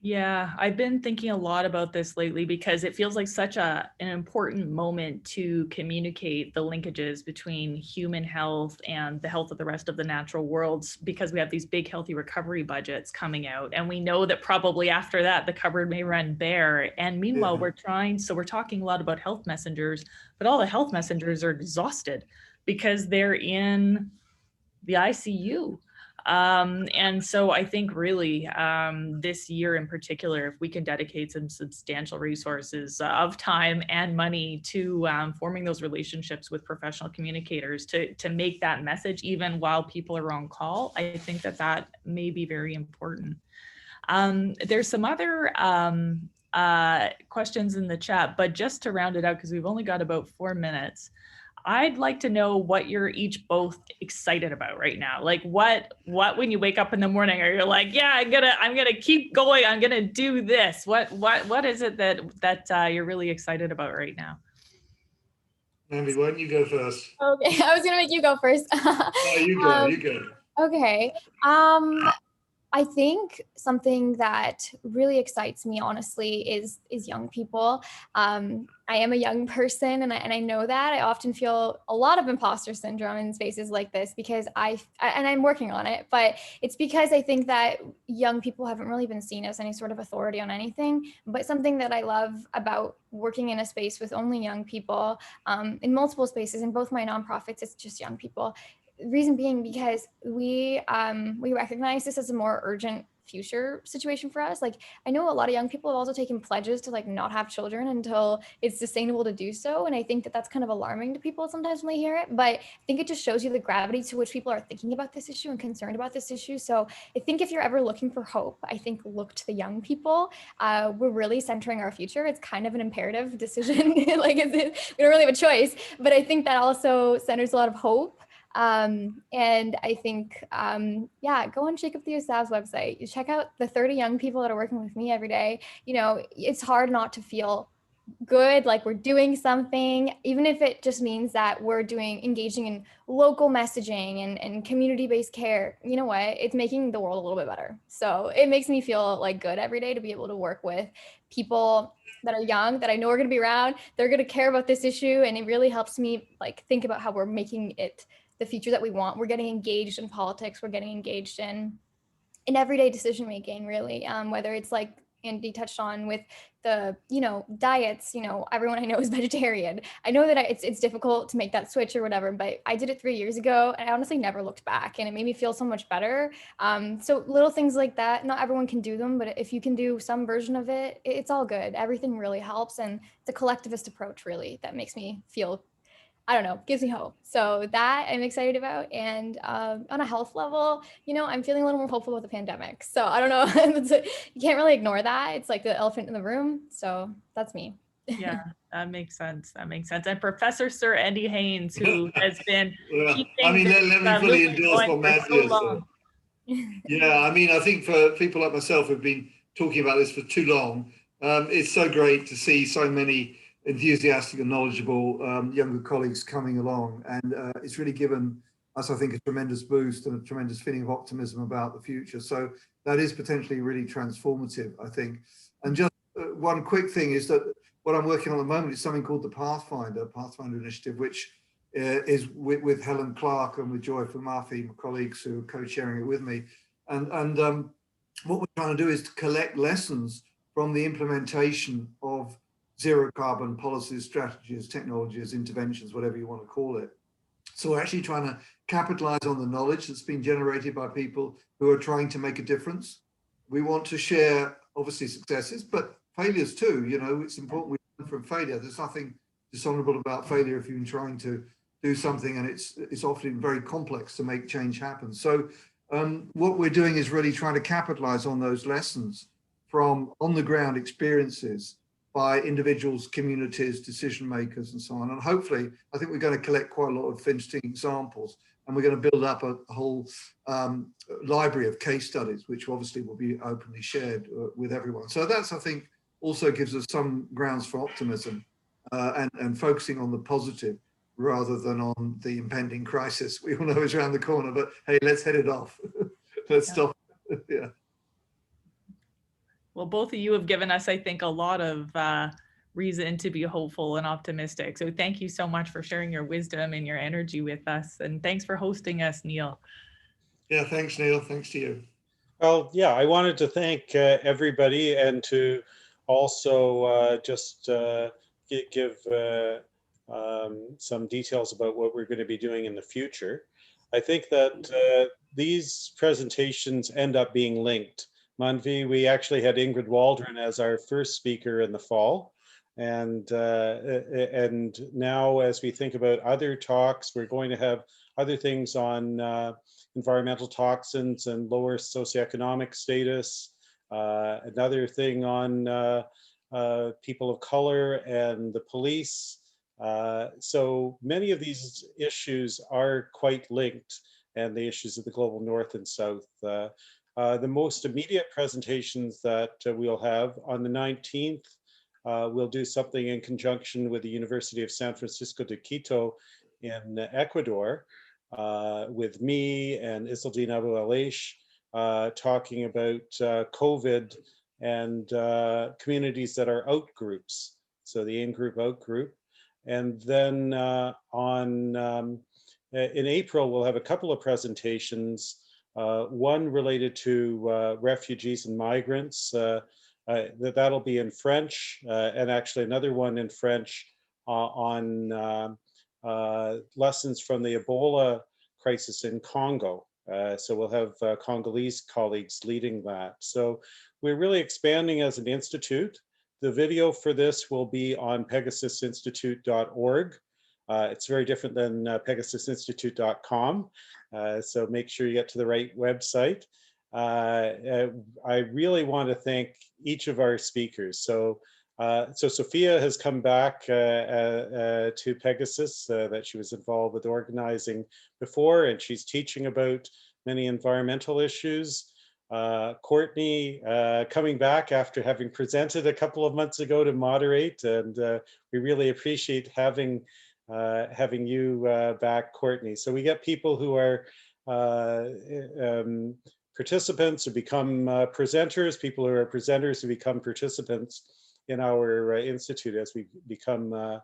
Yeah, I've been thinking a lot about this lately because it feels like such an important moment to communicate the linkages between human health and the health of the rest of the natural worlds, because we have these big healthy recovery budgets coming out. And we know that probably after that, the cupboard may run bare. And meanwhile, we're talking a lot about health messengers, but all the health messengers are exhausted because they're in the ICU. And so I think really this year in particular, if we can dedicate some substantial resources of time and money to forming those relationships with professional communicators to make that message even while people are on call, I think that may be very important. There's some other questions in the chat, but just to round it out, because we've only got about 4 minutes, I'd like to know what you're each both excited about right now. Like what when you wake up in the morning, are you like, yeah, I'm gonna keep going, I'm gonna do this. What is it that you're really excited about right now? Mandy, why don't you go first? Okay, I was gonna make you go first. No, you go. Okay. I think something that really excites me, honestly, is young people. I am a young person, and I know that. I often feel a lot of imposter syndrome in spaces like this because I'm working on it, but it's because I think that young people haven't really been seen as any sort of authority on anything. But something that I love about working in a space with only young people, in multiple spaces, in both my nonprofits, it's just young people. Reason being because we recognize this as a more urgent future situation for us. Like, I know a lot of young people have also taken pledges to like not have children until it's sustainable to do so. And I think that that's kind of alarming to people sometimes when they hear it, but I think it just shows you the gravity to which people are thinking about this issue and concerned about this issue. So I think if you're ever looking for hope, I think look to the young people. We're really centering our future. It's kind of an imperative decision. Like we don't really have a choice, but I think that also centers a lot of hope. And I think, yeah, go and check up the USAV's website. You check out the 30 young people that are working with me every day. You know, it's hard not to feel good, like we're doing something, even if it just means that we're engaging in local messaging and community-based care. You know what? It's making the world a little bit better. So it makes me feel like good every day to be able to work with people that are young, that I know are going to be around. They're going to care about this issue. And it really helps me like think about how we're making it the future that we want. We're getting engaged in politics. We're getting engaged in everyday decision making, really. Whether it's like Andy touched on with the, diets, everyone I know is vegetarian. I know that it's difficult to make that switch or whatever, but I did it 3 years ago and I honestly never looked back, and it made me feel so much better. So little things like that, not everyone can do them, but if you can do some version of it, it's all good. Everything really helps. And it's a collectivist approach really that makes me feel, I don't know, gives me hope. So that I'm excited about. And on a health level, I'm feeling a little more hopeful about the pandemic. So I don't know, you can't really ignore that. It's like the elephant in the room. So that's me. Yeah, that makes sense. And Professor Sir Andy Haynes, who has been let me fully endorse what Matt said. Yeah, I think for people like myself who've been talking about this for too long, it's so great to see so many enthusiastic and knowledgeable younger colleagues coming along, and it's really given us, I think, a tremendous boost and a tremendous feeling of optimism about the future. So that is potentially really transformative, I think. And just one quick thing is that what I'm working on at the moment is something called the Pathfinder Initiative, which is with Helen Clark and with Joy Fumafi, my colleagues who are co-chairing it with me. And what we're trying to do is to collect lessons from the implementation of zero carbon policies, strategies, technologies, interventions, whatever you want to call it. So we're actually trying to capitalize on the knowledge that's been generated by people who are trying to make a difference. We want to share, obviously, successes, but failures too. It's important we learn from failure. There's nothing dishonorable about failure if you've been trying to do something, and it's often very complex to make change happen. So what we're doing is really trying to capitalize on those lessons from on-the-ground experiences by individuals, communities, decision makers, and so on. And hopefully, I think we're going to collect quite a lot of interesting examples. and we're going to build up a whole library of case studies, which obviously will be openly shared with everyone. So that's, I think, also gives us some grounds for optimism and focusing on the positive rather than on the impending crisis we all know is around the corner. But hey, let's head it off. Let's stop. Yeah. Well, both of you have given us, I think, a lot of reason to be hopeful and optimistic. So thank you so much for sharing your wisdom and your energy with us. And thanks for hosting us, Neil. Yeah, thanks, Neil. Thanks to you. Well, yeah, I wanted to thank everybody and to also just give some details about what we're going to be doing in the future. I think that these presentations end up being linked. Manvi, we actually had Ingrid Waldron as our first speaker in the fall. And now as we think about other talks, we're going to have other things on environmental toxins and lower socioeconomic status, another thing on people of color and the police. So many of these issues are quite linked, and the issues of the global north and south. The most immediate presentations that we'll have on the 19th, we'll do something in conjunction with the University of San Francisco de Quito in Ecuador, with me and Isildine Abu Alish, talking about COVID and communities that are out groups. So the in-group, out-group. And then in April, we'll have a couple of presentations, one related to refugees and migrants. That'll be in French, and actually another one in French on lessons from the Ebola crisis in Congo. So we'll have Congolese colleagues leading that. So we're really expanding as an institute. The video for this will be on PegasusInstitute.org. It's very different than PegasusInstitute.com. So make sure you get to the right website. I really want to thank each of our speakers. So Sophia has come back to Pegasus that she was involved with organizing before, and she's teaching about many environmental issues. Courtney coming back after having presented a couple of months ago to moderate, and we really appreciate having you back, Courtney. So we get people who are participants who become presenters, people who are presenters who become participants in our institute as we become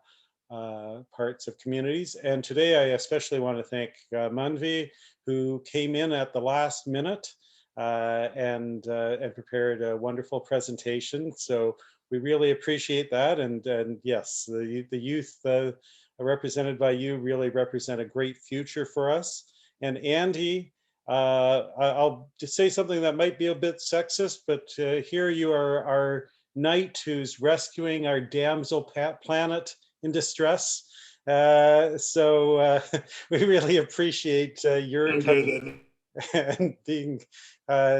parts of communities. And today I especially want to thank Manvi, who came in at the last minute and prepared a wonderful presentation. So we really appreciate that. And yes, the youth represented by you really represent a great future for us. And Andy, I'll just say something that might be a bit sexist, but here you are, our knight who's rescuing our damsel planet in distress. So we really appreciate your coming and being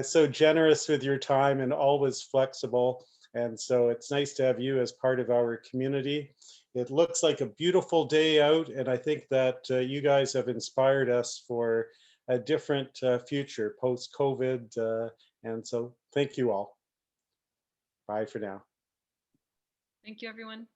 so generous with your time and always flexible. And so it's nice to have you as part of our community. It looks like a beautiful day out, and I think that you guys have inspired us for a different future post-COVID. And so thank you all. Bye for now. Thank you, everyone.